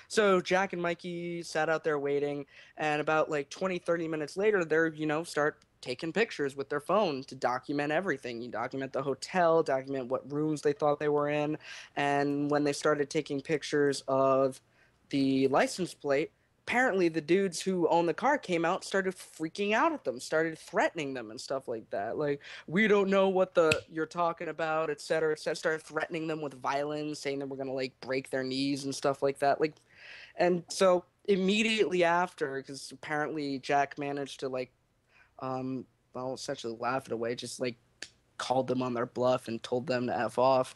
So Jack and Mikey sat out there waiting, and about like 20, 30 minutes later, they're, start taking pictures with their phone to document everything. You document the hotel, document what rooms they thought they were in, and when they started taking pictures of the license plate, apparently the dudes who own the car came out, started freaking out at them, started threatening them and stuff like that. Like, we don't know what you're talking about, et cetera, et cetera. Started threatening them with violence, saying that we're going to like break their knees and stuff like that. Like, and so immediately after, because apparently Jack managed to essentially laugh it away, just like called them on their bluff and told them to F off.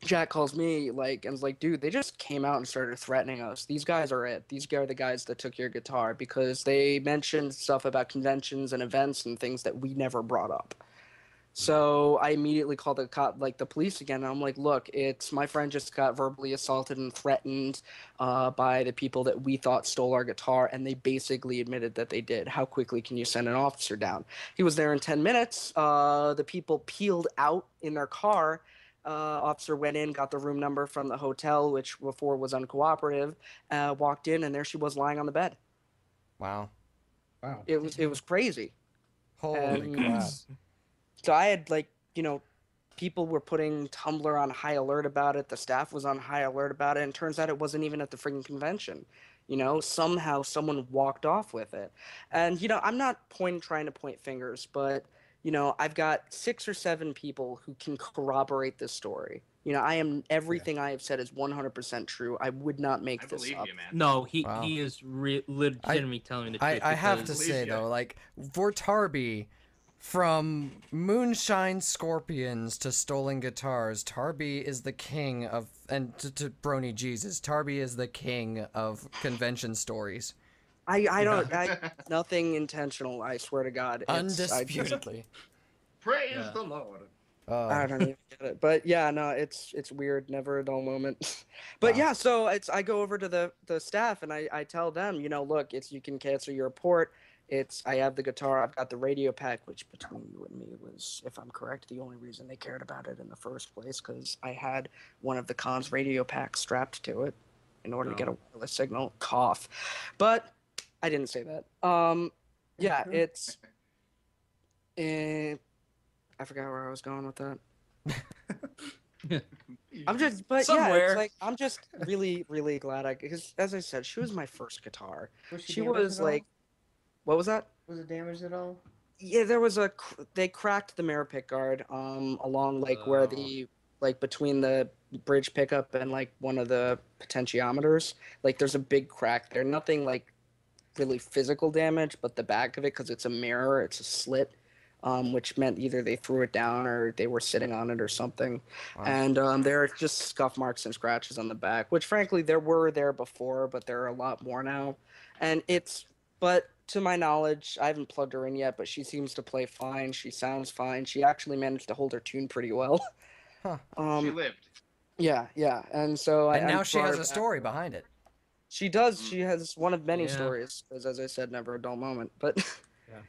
Jack calls me and was like, dude, they just came out and started threatening us. These guys are it. These guys are the guys that took your guitar, because they mentioned stuff about conventions and events and things that we never brought up. So I immediately called the police again, and I'm like, look, it's my friend just got verbally assaulted and threatened by the people that we thought stole our guitar, and they basically admitted that they did. How quickly can you send an officer down? He was there in 10 minutes. The people peeled out in their car. Officer went in, got the room number from the hotel, which before was uncooperative, walked in, and there she was lying on the bed. Wow. It was crazy. Holy crap. So I had people were putting Tumblr on high alert about it. The staff was on high alert about it. And turns out it wasn't even at the freaking convention. Somehow someone walked off with it. And, I'm not trying to point fingers, but, I've got 6 or 7 people who can corroborate this story. Everything I have said is 100% true. I would not make this believe up. you, man. No, he Wow. he is legitimately telling the truth. I have to because- say, though, for Tarby, from Moonshine Scorpions to Stolen Guitars, Tarby is the king of, and to Brony Jesus, Tarby is the king of convention stories. Nothing intentional, I swear to God. Undisputedly. Praise the Lord. I don't even get it, but yeah, no, it's weird, never a dull moment. But Wow. yeah, so I go over to the staff and I tell them, look, you can cancel your report. I have the guitar, I've got the radio pack, which between you and me was, if I'm correct, the only reason they cared about it in the first place, because I had one of the con's radio packs strapped to it in order to get a wireless signal. Cough, but I didn't say that. Yeah, it's. I forgot where I was going with that. I'm just, but Somewhere. yeah, I'm just really, really glad because as I said, she was my first guitar. She damaged was at all? what was that? Was it damaged at all? Yeah, there was they cracked the mirror pick guard, along where the, between the bridge pickup and one of the potentiometers. There's a big crack there. Nothing really physical damage, but the back of it, because it's a mirror, it's a slit. Which meant either they threw it down or they were sitting on it or something. Wow. And there are just scuff marks and scratches on the back, which frankly there were there before, but there are a lot more now. And but to my knowledge, I haven't plugged her in yet, but she seems to play fine. She sounds fine. She actually managed to hold her tune pretty well. Huh. She lived. Yeah. And so And I now she brought has her a back. story behind it. She does. She has one of many Yeah. stories, because as I said, never a dull moment. But And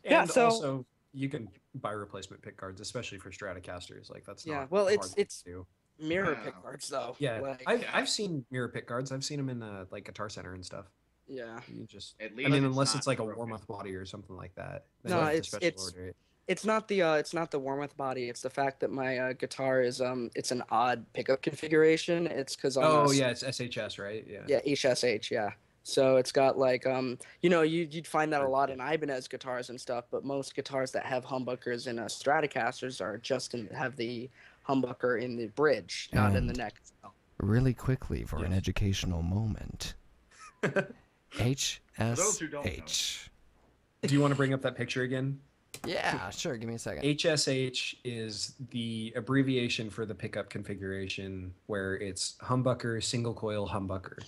Yeah, so- also you can buy replacement pick guards, especially for Stratocasters. That's Yeah, not well, hard it's- to do. mirror Wow. pick guards, though. Yeah, I've seen mirror pick guards. I've seen them in Guitar Center and stuff. Yeah. You just, At I least mean, it's unless not it's a broken. Warmoth body or something like that. Then No, you have to it's- special order it. It's not the Warmoth body. It's the fact that my guitar is it's an odd pickup configuration. It's because Oh yeah, it's SHS, right? Yeah. yeah, HSH, yeah. So it's got you'd find that a lot in Ibanez guitars and stuff, but most guitars that have humbuckers in Stratocasters are have the humbucker in the bridge, not in the And- neck. Really quickly for an Yes. educational moment. those who don't know. HSH. Do you want to bring up that picture again? Yeah, sure. Give me a second. HSH is the abbreviation for the pickup configuration, where it's humbucker, single coil humbucker.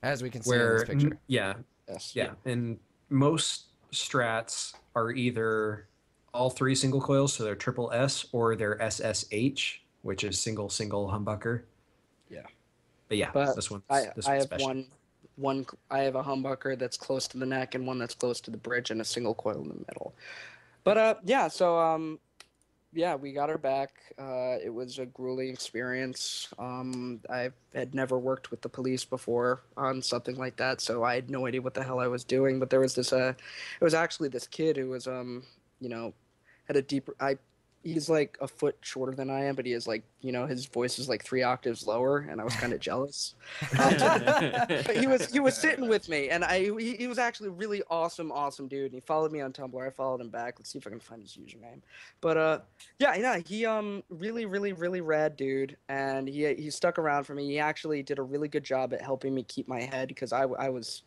As we can see in where this picture. yeah, Yes. yeah, and most strats are either all 3 single coils, so they're triple S, or they're SSH, which is single humbucker. Yeah. But yeah, But this one's I this I one's have special. one. I have a humbucker that's close to the neck and one that's close to the bridge and a single coil in the middle. But yeah. So yeah, we got her back. It was a grueling experience. I had never worked with the police before on something like that, so I had no idea what the hell I was doing. But there was this, it was actually this kid who was, you know, had a deeper. He's like a foot shorter than I am, but he is like, you know, his voice is like 3 octaves lower, and I was kind of jealous. But he was sitting with me, and he was actually a really awesome dude. And he followed me on Tumblr. I followed him back. Let's see if I can find his username. But yeah, he really rad dude, and he stuck around for me. He actually did a really good job at helping me keep my head because I was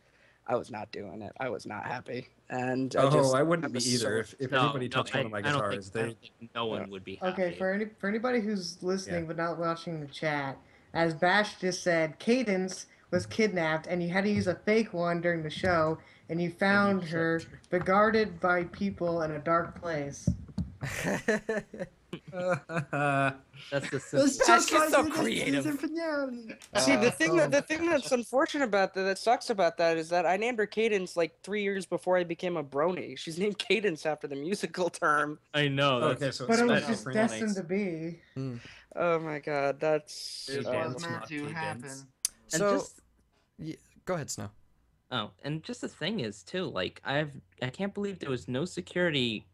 not doing it. I was not happy, and I wouldn't be was either. so- If anybody touched one of my I don't guitars, think no one would be happy. Okay, for anybody who's listening but not watching the chat, as Bash just said, Cadence was kidnapped, and you had to use a fake one during the show, and you found her beguarded by people in a dark place. That's the That's simple. just so creative. See, the thing that's unfortunate about that sucks about that is that I named her Cadence like 3 years before I became a brony. She's named Cadence after the musical term. I know. That's, Okay, so But it was special just for destined nice. to be. Oh my god, that's It It was was not meant to Cadence. happen. and So, just go ahead, Snow. and just the thing is too, like I can't believe there was no security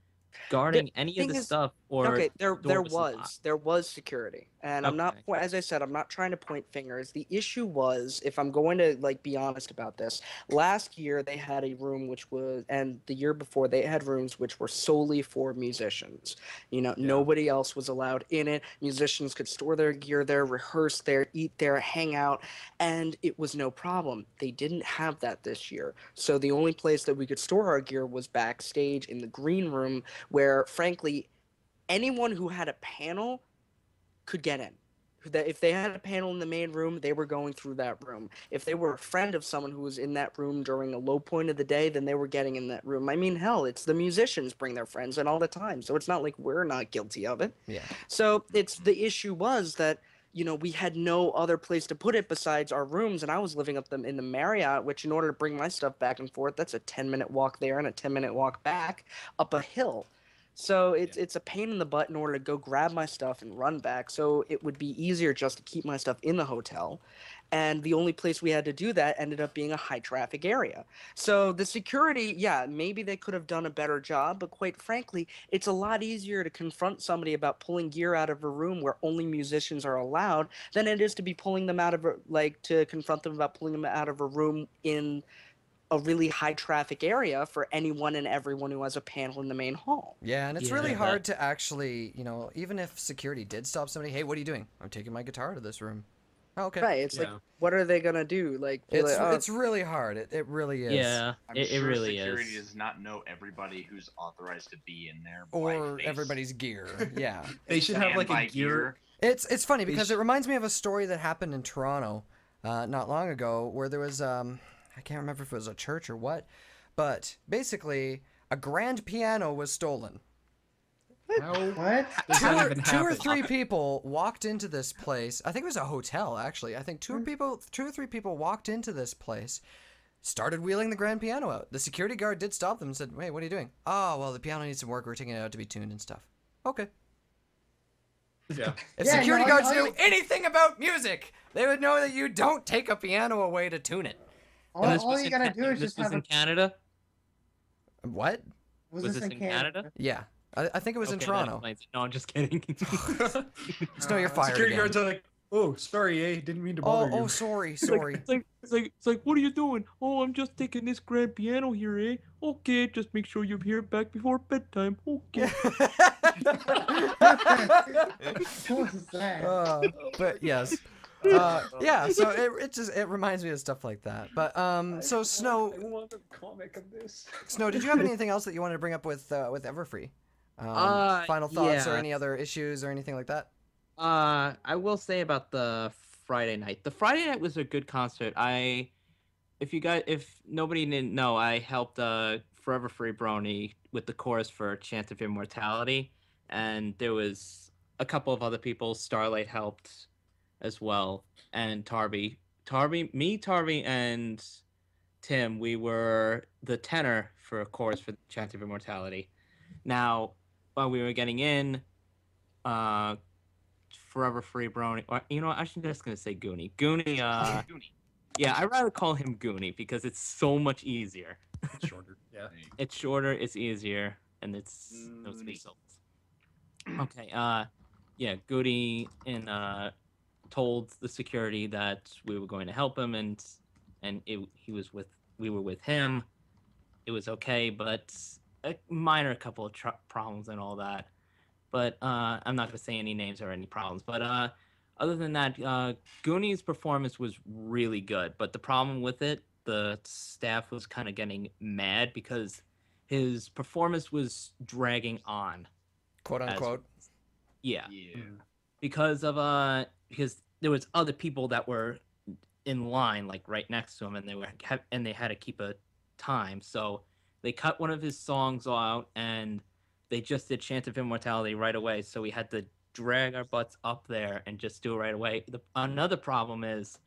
guarding any of thing the is- stuff. Or okay. There locked. was security, and I'm not, as I said, I'm not trying to point fingers. The issue was, if I'm going to like be honest about this, last year they had a room which was, and the year before they had rooms which were solely for musicians. You know, nobody else was allowed in it. Musicians could store their gear there, rehearse there, eat there, hang out, and it was no problem. They didn't have that this year, so the only place that we could store our gear was backstage in the green room, where frankly anyone who had a panel could get in. That if they had a panel in the main room, they were going through that room. If they were a friend of someone who was in that room during a low point of the day, then they were getting in that room. I mean, hell, it's the musicians bring their friends in all the time, so it's not like we're not guilty of it. Yeah. So it's the issue was that, you know, we had no other place to put it besides our rooms, and I was living up them in the Marriott, which in order to bring my stuff back and forth, that's a 10-minute walk there and a 10-minute walk back up a hill. So it's a pain in the butt in order to go grab my stuff and run back. So it would be easier just to keep my stuff in the hotel. And the only place we had to do that ended up being a high traffic area. So the security, yeah, maybe they could have done a better job, but quite frankly, it's a lot easier to confront somebody about pulling gear out of a room where only musicians are allowed than it is to be pulling them out of to confront them about pulling them out of a room in a really high traffic area for anyone and everyone who has a panel in the main hall. Yeah, and it's Yeah, really that- hard to actually, you know, even if security did stop somebody, hey, what are you doing? I'm taking my guitar out of this room. Oh, okay. Right, it's like, Yeah. what are they gonna do? Like, be like, oh, It's really hard. It really is. Yeah, I'm it sure really security is. does not know everybody who's authorized to be in there. by Or face. everybody's gear. Yeah. They should have And like by a gear. It's funny because They it reminds me of a story that happened in Toronto not long ago where there was I can't remember if it was a church or what, but basically a grand piano was stolen. How What? does Two that or, even two or happen? three people walked into this place. I think it was a hotel actually. I think two or three people walked into this place, started wheeling the grand piano out. The security guard did stop them and said, "Wait, what are you doing?" "Oh, well, the piano needs some work. We're taking it out to be tuned and stuff." Okay. Yeah. If Yeah, security no, guards I- knew anything about music, they would know that you don't take a piano away to tune it. All, And this all was you in gotta Can- do is this just was have in a. Canada. What? Was Was this this in in Canada? Canada? Yeah. I think it was in Okay, that Toronto. explains it. No, I'm just kidding. Snow, you're fired Security again. guards are like, "Oh, sorry, didn't mean to Oh, bother you." sorry. It's like, what are you doing? Oh, I'm just taking this grand piano here, eh? Okay, just make sure you hear it back before bedtime. Okay. What was that? But yes. Yeah, so it reminds me of stuff like that. But so Snow, I want a comic of this. Snow, did you have anything else that you wanted to bring up with Everfree? Final thoughts or yeah. any other issues or anything like that? I will say about the Friday night. The Friday night was a good concert. I if nobody didn't know, I helped Forever Free Brony with the chorus for Chant of Immortality, and there was a couple of other people. Starlight helped as well, and Tarby, and Tim. We were the tenor for a chorus for Chant of Immortality. Now, while we were getting in, uh, Forever Free Brony, or I'm just gonna say Goony. Goony, yeah, I'd rather call him Goonie because it's so much easier. It's shorter. Yeah. It's shorter, it's easier, and it's those results. Okay, yeah, Goody told the security that we were going to help him, and we were with him. It was okay, but a couple of problems and all that. But I'm not going to say any names or any problems. But other than that, Gooni's performance was really good. But the problem with it, the staff was kind of getting mad because his performance was dragging on, quote unquote. Yeah. Because there was other people that were in line, like right next to him, and they had to keep a time. So they cut one of his songs out and they just did Chant of Immortality right away, so we had to drag our butts up there and just do it right away. Another problem is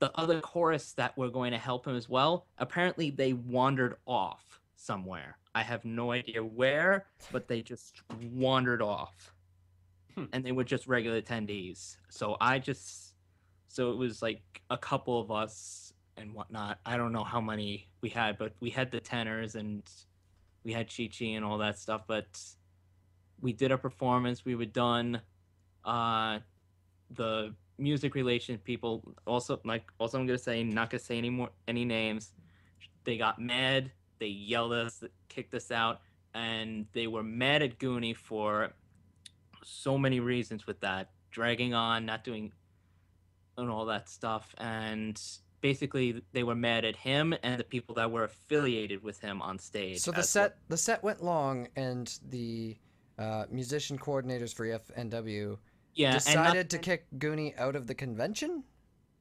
the other chorus that were going to help him as well, apparently they wandered off somewhere. I have no idea where, but they just wandered off. And they were just regular attendees. So it was like a couple of us and whatnot. I don't know how many we had, but we had the tenors and we had Chi-Chi and all that stuff, but we did a performance. We were done. The music relations people also I'm gonna say, not gonna say any names. They got mad. They yelled at us, kicked us out, and they were mad at Goonie for so many reasons with that, dragging on, not doing, and all that stuff, and basically they were mad at him and the people that were affiliated with him on stage. So the set went long, and the musician coordinators for EFNW decided to kick Goonie out of the convention?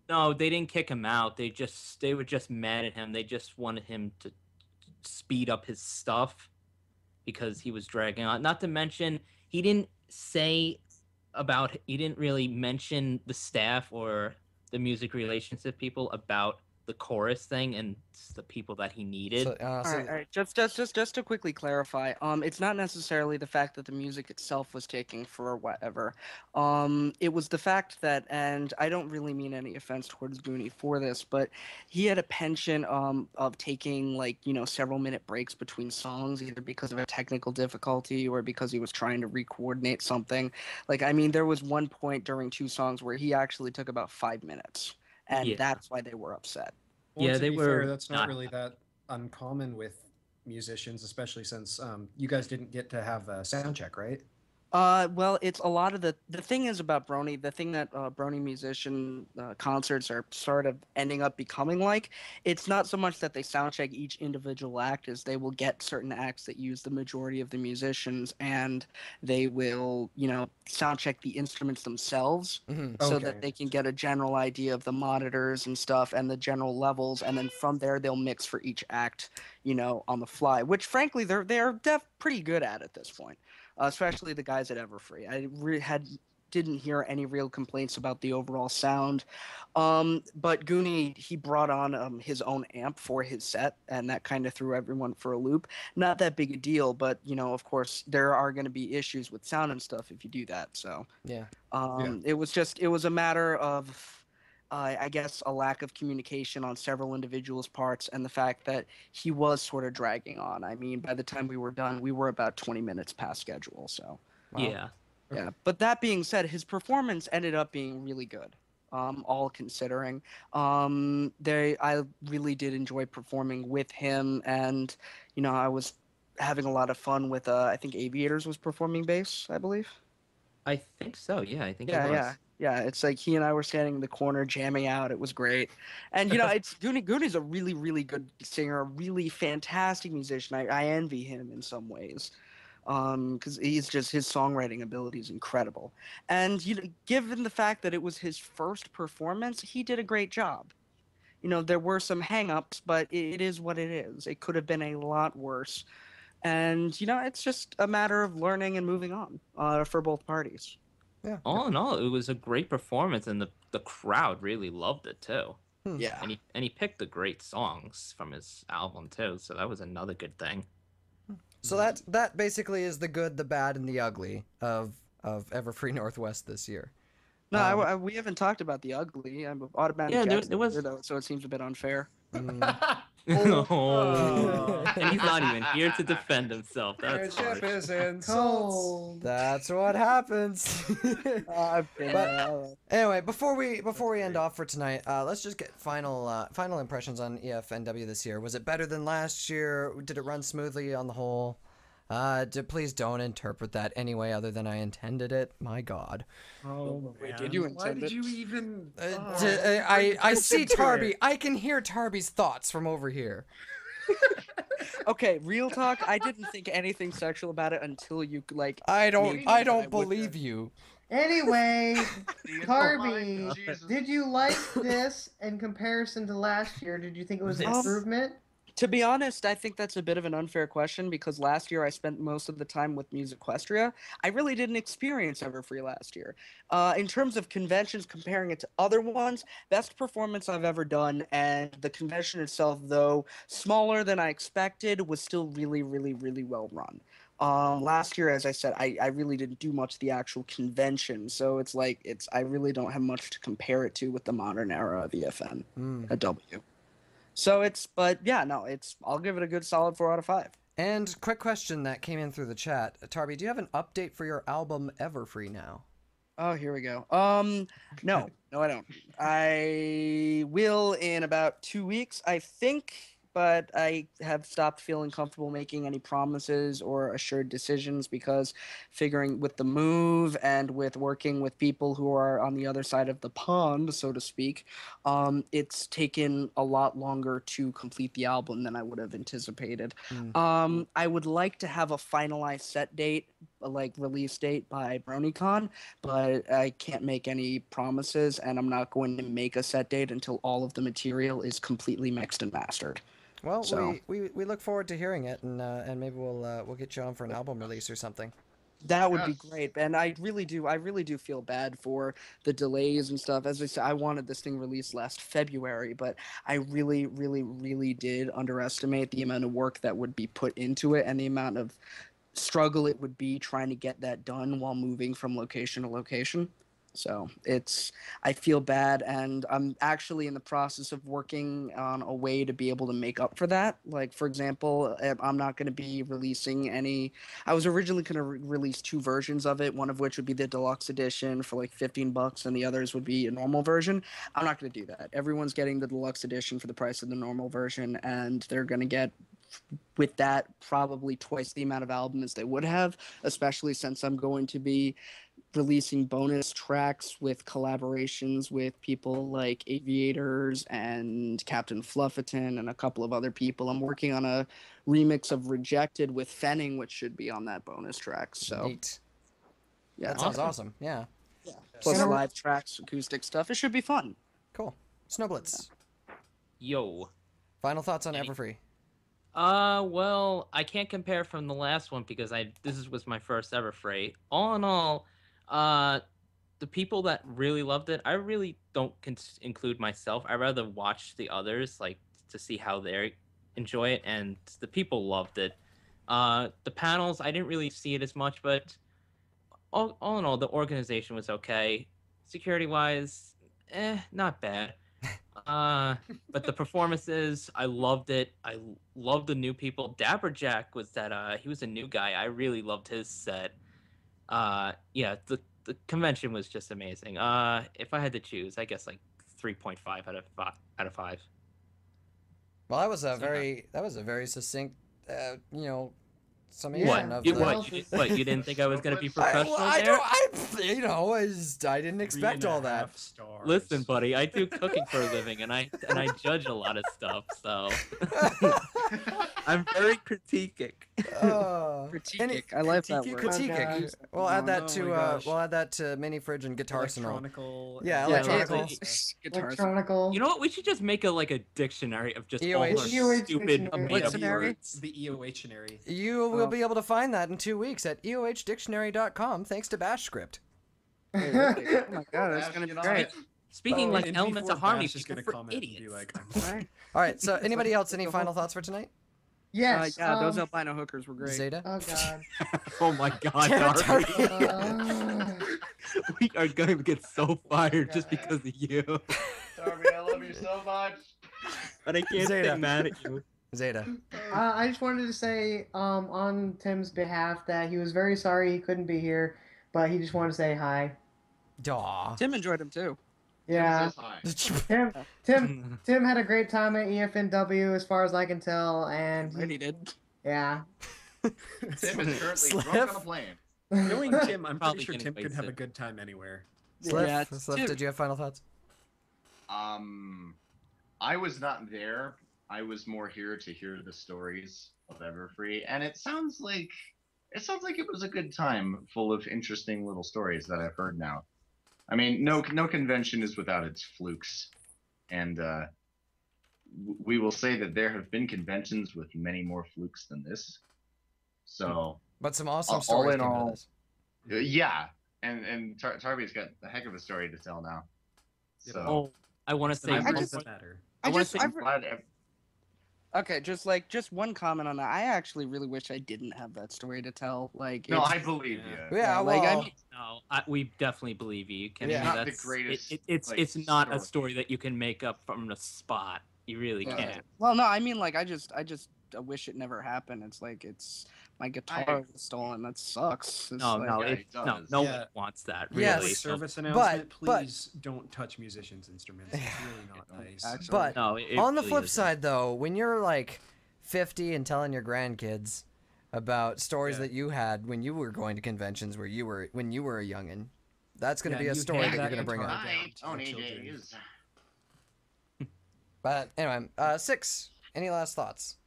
No, they didn't kick him out. They were just mad at him. They just wanted him to speed up his stuff because he was dragging on. Not to mention, he didn't really mention the staff or the music relationship people about the chorus thing and the people that he needed. All right. Just to quickly clarify, it's not necessarily the fact that the music itself was taking for whatever. It was the fact that, and I don't really mean any offense towards Goonie for this, but he had a penchant of taking several minute breaks between songs, either because of a technical difficulty or because he was trying to re-coordinate something. There was one point during 2 songs where he actually took about 5 minutes. And that's why they were upset. Well, to be fair, that's not really that uncommon with musicians, especially since you guys didn't get to have a sound check, right? Well, it's a lot of the thing is about Brony, the thing that Brony musician concerts are sort of ending up becoming like, it's not so much that they sound check each individual act, as they will get certain acts that use the majority of the musicians, and they will, sound check the instruments themselves so that they can get a general idea of the monitors and stuff and the general levels, and then from there they'll mix for each act, on the fly, which frankly they're pretty good at this point. Especially the guys at Everfree. I didn't hear any real complaints about the overall sound. But Goonie, he brought on his own amp for his set, and that kind of threw everyone for a loop. Not that big a deal, but, of course, there are going to be issues with sound and stuff if you do that. So it was a matter of, I guess, a lack of communication on several individuals' parts, and the fact that he was sort of dragging on. I mean, by the time we were done, we were about 20 minutes past schedule. So yeah. But that being said, his performance ended up being really good, all considering. I really did enjoy performing with him, and I was having a lot of fun with. I think Aviators was performing bass, I believe. I think so. Yeah, I think it was. Yeah, it's like he and I were standing in the corner jamming out. It was great. And, it's Goonie's a really, really good singer, a really fantastic musician. I envy him in some ways because his songwriting ability is incredible. And, given the fact that it was his first performance, he did a great job. there were some hang-ups, but it is what it is. It could have been a lot worse. And, it's just a matter of learning and moving on for both parties. Yeah. All in all, it was a great performance, and the crowd really loved it too. Yeah. And he picked the great songs from his album too, so that was another good thing. So that basically is the good, the bad, and the ugly of Everfree Northwest this year. No, we haven't talked about the ugly. I'm automatic. Yeah, there was. Though, so it seems a bit unfair. Oh. And he's not even here to defend himself. That's Friendship harsh. is insults. Cold. That's what happens. Anyway, before we end off for tonight, let's just get final impressions on EFNW this year. Was it better than last year? Did it run smoothly on the whole? Please don't interpret that any way other than I intended it. My God. Oh, Wait, man. did you Why intend did it? you even? I see into Tarby. it. I can hear Tarby's thoughts from over here. Okay, real talk. I didn't think anything sexual about it until you I made don't it, but I believe wouldn't. you. Anyway, Oh Tarby, my Jesus. did you like this in comparison to last year? Did you think it was an This. improvement? To be honest, I think that's a bit of an unfair question because last year I spent most of the time with Musicquestria. I really didn't experience Everfree last year. In terms of conventions, comparing it to other ones, best performance I've ever done, and the convention itself, though smaller than I expected, was still really, really, really well run. Last year, as I said, I really didn't do much of the actual convention, so I really don't have much to compare it to with the modern era of EFNW. So I'll give it a good solid 4 out of 5. And quick question that came in through the chat. Tarby, do you have an update for your album Everfree now? Oh, here we go. No, I don't. I will in about 2 weeks, I think, but I have stopped feeling comfortable making any promises or assured decisions because figuring with the move and with working with people who are on the other side of the pond, so to speak, it's taken a lot longer to complete the album than I would have anticipated. I would like to have a finalized set date, like release date by BronyCon, but I can't make any promises, and I'm not going to make a set date until all of the material is completely mixed and mastered. Well, So- we look forward to hearing it, and maybe we'll get you on for an album release or something. That would be Yes. great, and I really do feel bad for the delays and stuff. As I said, I wanted this thing released last February, but I really, really, really did underestimate the amount of work that would be put into it and the amount of struggle it would be trying to get that done while moving from location to location. So I feel bad, and I'm actually in the process of working on a way to be able to make up for that. Like, for example, I'm not going to be releasing any. I was originally going to release 2 versions of it, one of which would be the deluxe edition for like $15, and the others would be a normal version. I'm not going to do that. Everyone's getting the deluxe edition for the price of the normal version, and they're going to get, with that, probably twice the amount of album as they would have, especially since I'm going to be releasing bonus tracks with collaborations with people like Aviators and Captain Fluffington and a couple of other people. I'm working on a remix of Rejected with Fenning, which should be on that bonus track. So Neat. yeah, That sounds awesome. Yeah. plus So- live tracks, acoustic stuff. It should be fun. Cool. Snowblitz. Yo. Final thoughts on Everfree. Well, I can't compare from the last one because was my first Everfree. All in all, the people that really loved it, I really don't include myself. I rather watch the others, like, to see how they enjoy it, and the people loved it. The panels, I didn't really see it as much, but all in all, the organization was okay. Security-wise, not bad. But the performances, I loved it. I loved the new people. Dapperjack was he was a new guy. I really loved his set. Yeah, the convention was just amazing. If I had to choose, I guess like 3.5 out of 5. Well, that was a yeah. very succinct, summation Yeah. of You, the. you didn't think I was gonna be I, professional well, I there? don't. I didn't expect all that. Listen, buddy, I do cooking for a living, and I judge a lot of stuff, so I'm very critiquing. Critiquic. I like that word. Critiquic. We'll add that to Mini Fridge and Guitar Arsenal. Electronical. Yeah, electronical. Electronical. You know what? We should just make a dictionary of just all EOH. our stupid made up Dictionary? words. The EOHtionary. You will be able to find that in 2 weeks at eohdictionary.com thanks to Bash Script. Wait, really? Oh my god, that's gonna be great. Speaking like And elements of before harmony, Bash is people gonna for comment and idiots. be like, All right, so anybody else, any final thoughts for tonight? Yes. Yeah, those albino hookers were great. Zeta? Oh god. Oh my god, Damn it, Darby. Darby. We are going to get so fired just because of you. Darby, I love you so much. But I can't Zeta. stay mad at you. Zeta. I just wanted to say, on Tim's behalf, that he was very sorry he couldn't be here, but he just wanted to say hi. Daw. Tim enjoyed them too. Yeah. Says hi. Tim had a great time at EFNW, as far as I can tell, and He did. yeah. Tim is currently Sliff. drunk on a plane. knowing Tim, I'm Probably pretty sure gonna Tim could waste have it. a good time anywhere. Sliff, Yeah, Sliff, Tim. did you have final thoughts? I was not there. I was more here to hear the stories of Everfree, and it sounds like it was a good time, full of interesting little stories that I've heard now. I mean, no convention is without its flukes, and we will say that there have been conventions with many more flukes than this. So But some awesome all stories in came out of all, this. yeah, and Tarby's got a heck of a story to tell now. So Oh, I want to say The one memories more- that matter. I want to say I've- glad Okay, just one comment on that. I actually really wish I didn't have that story to tell. Like, no, it's- I believe you. Yeah, like, well, I mean, no, we definitely believe you. Kenny. Yeah. Not the That's, greatest, it's like, it's not a story. story that you can make up from the spot. You really Yeah. can't. well, no, I mean, like, I wish it never happened. It's like my guitar was stolen. That sucks. It's No, like, no, Yeah, it, it no, does. no Yeah. one wants that. Yes. Really. Service announcement, but- please don't touch musicians' instruments. It's really not nice. Actually, But No, it on the really flip isn't. side, though, when you're like 50 and telling your grandkids about stories Yeah. that you had when you were going to conventions when you were a youngin', that's going to Yeah, be a you story hand that you're that going to bring guitar up. down Hi, to our Tony children. days. But anyway, 6. Any last thoughts?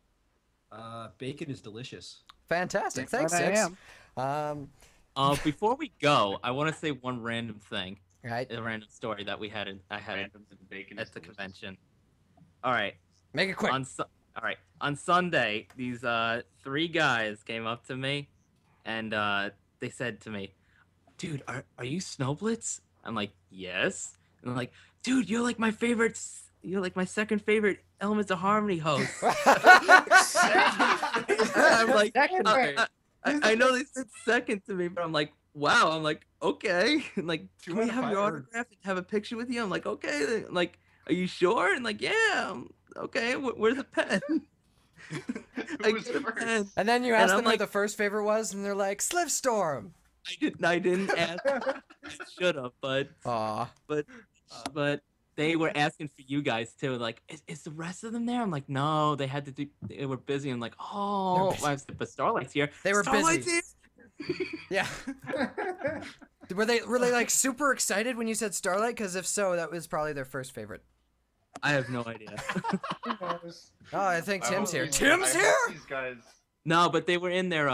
Bacon is delicious. Fantastic. Thanks, But I 6. am. Before we go, I want to say one random thing, Right. a random story that I had Random and bacon at is the delicious. convention. All right. Make it quick. All right. On Sunday, these 3 guys came up to me, and they said to me, "Dude, are you Snowblitz?" I'm like, "Yes." And they're like, "Dude, you're like my favorite. You're like my second favorite Elements of Harmony host." I'm like, I know they said second to me, but I'm like, wow. I'm like, okay. And like, can we have your autograph and have a picture with you? I'm like, okay. Then, like, are you sure? And like, yeah. Okay. Where's the pen? I was get a first? pen. And then you And asked I'm them who like- the first favorite was, and they're like, Slipstorm. I didn't ask. I should have, but Aw. they were asking for you guys too. Like, is the rest of them there? I'm like, no, they had to do. They were busy. I'm like, oh, but Starlight's here. They were Starlight's busy. here. Yeah. Were they like super excited when you said Starlight? Because if so, that was probably their first favorite. I have no idea. Oh, I think Tim's here. hope Tim's here? These guys. No, but they were in there.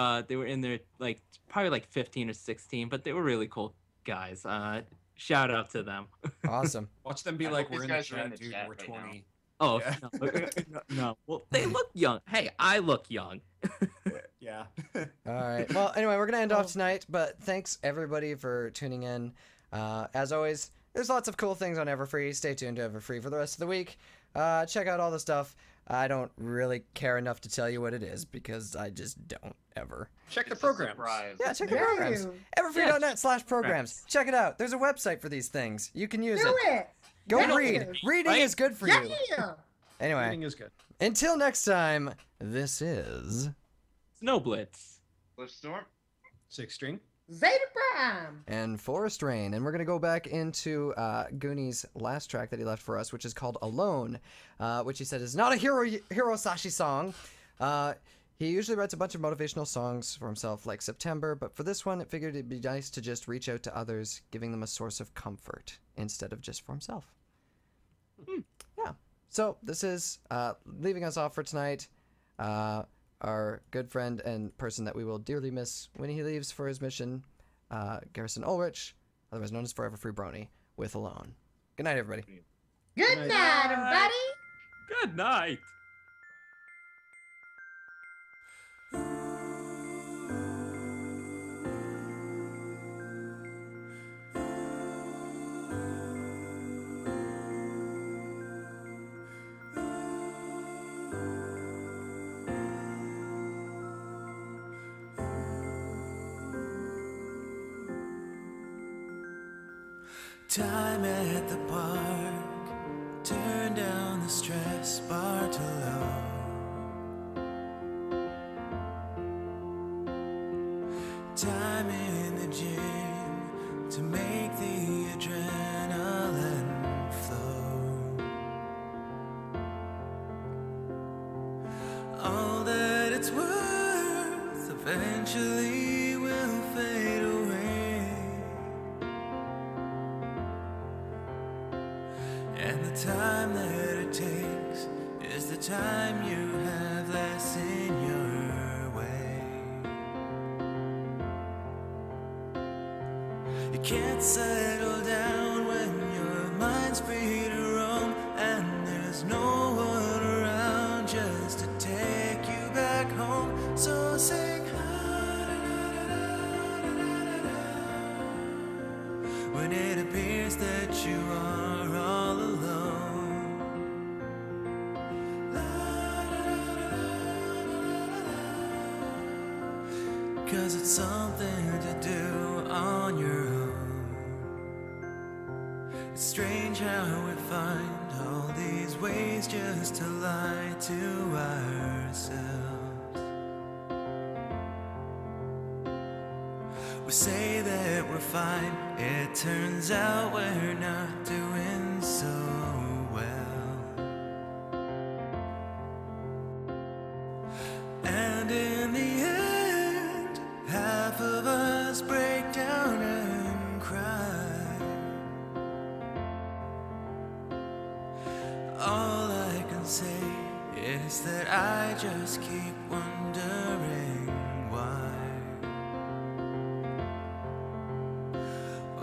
Like probably like 15 or 16, but they were really cool guys. Shout out to them. Awesome. Watch them be I like, hope we're these in the guys are in chat, the dude. chat We're right now. 20. Oh Yeah. no. Well, they look young. Hey, I look young. Yeah. All right. Well, anyway, we're going to end off tonight, but thanks everybody for tuning in. As always, there's lots of cool things on Everfree. Stay tuned to Everfree for the rest of the week. Check out all the stuff. I don't really care enough to tell you what it is because I just don't ever. Check the It's a programs. surprise. Yeah, check the Yeah, programs. you- Everfree.net/programs. Check it out. There's a website for these things. You can use Do it. it. Go Yeah. read. Reading Right? is good for you. Yeah. Anyway, Reading is good. until next time, this is Snow Blitz. Cliffstorm. 6 string. Zeta Prime. and Forest Rain, and we're gonna go back into Gooni's last track that he left for us, which is called "Alone," which he said is not a Hirosashi song. He usually writes a bunch of motivational songs for himself, like September, but for this one, it figured it'd be nice to just reach out to others, giving them a source of comfort instead of just for himself. Yeah. So this is leaving us off for tonight. our good friend and person that we will dearly miss when he leaves for his mission, Garrison Ulrich, otherwise known as Forever Free Brony, with Alone. Good night, everybody. Good night, everybody. Good night. Time at the park, turn down the stress bar to low. Time in the gym to make the adrenaline flow. All that it's worth eventually will fade away. And the time that it takes is the time you have less in your way. You can't settle down when your mind's free to roam, and there's no one around just to take you back home. So sing when it appears that you are all alone. 'Cause it's something to do on your own. It's strange how we find all these ways just to lie to ourselves. We say that we're fine, it turns out we're not doing so well. And in the end, half of us break down and cry. All I can say is that I just keep wondering why.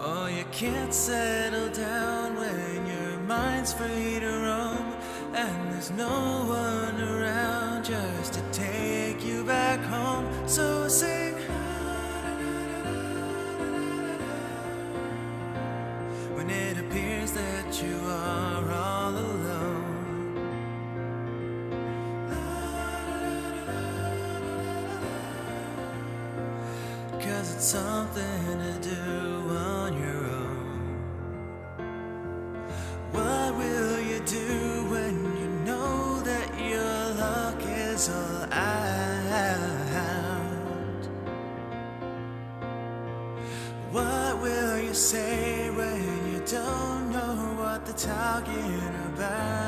Oh, you can't settle down when your mind's free to roam, and there's no one around just to take you back home. So sing when it appears that you are all alone. 'Cause it's something to do on your own. What will you do when you know that your luck is all out? What will you say when you don't know what they're talking about?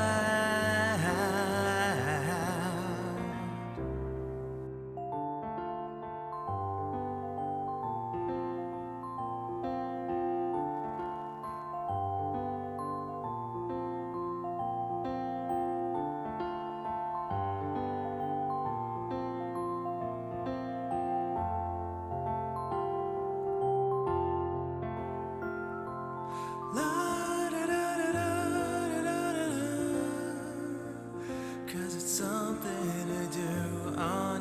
Cause it's something to do on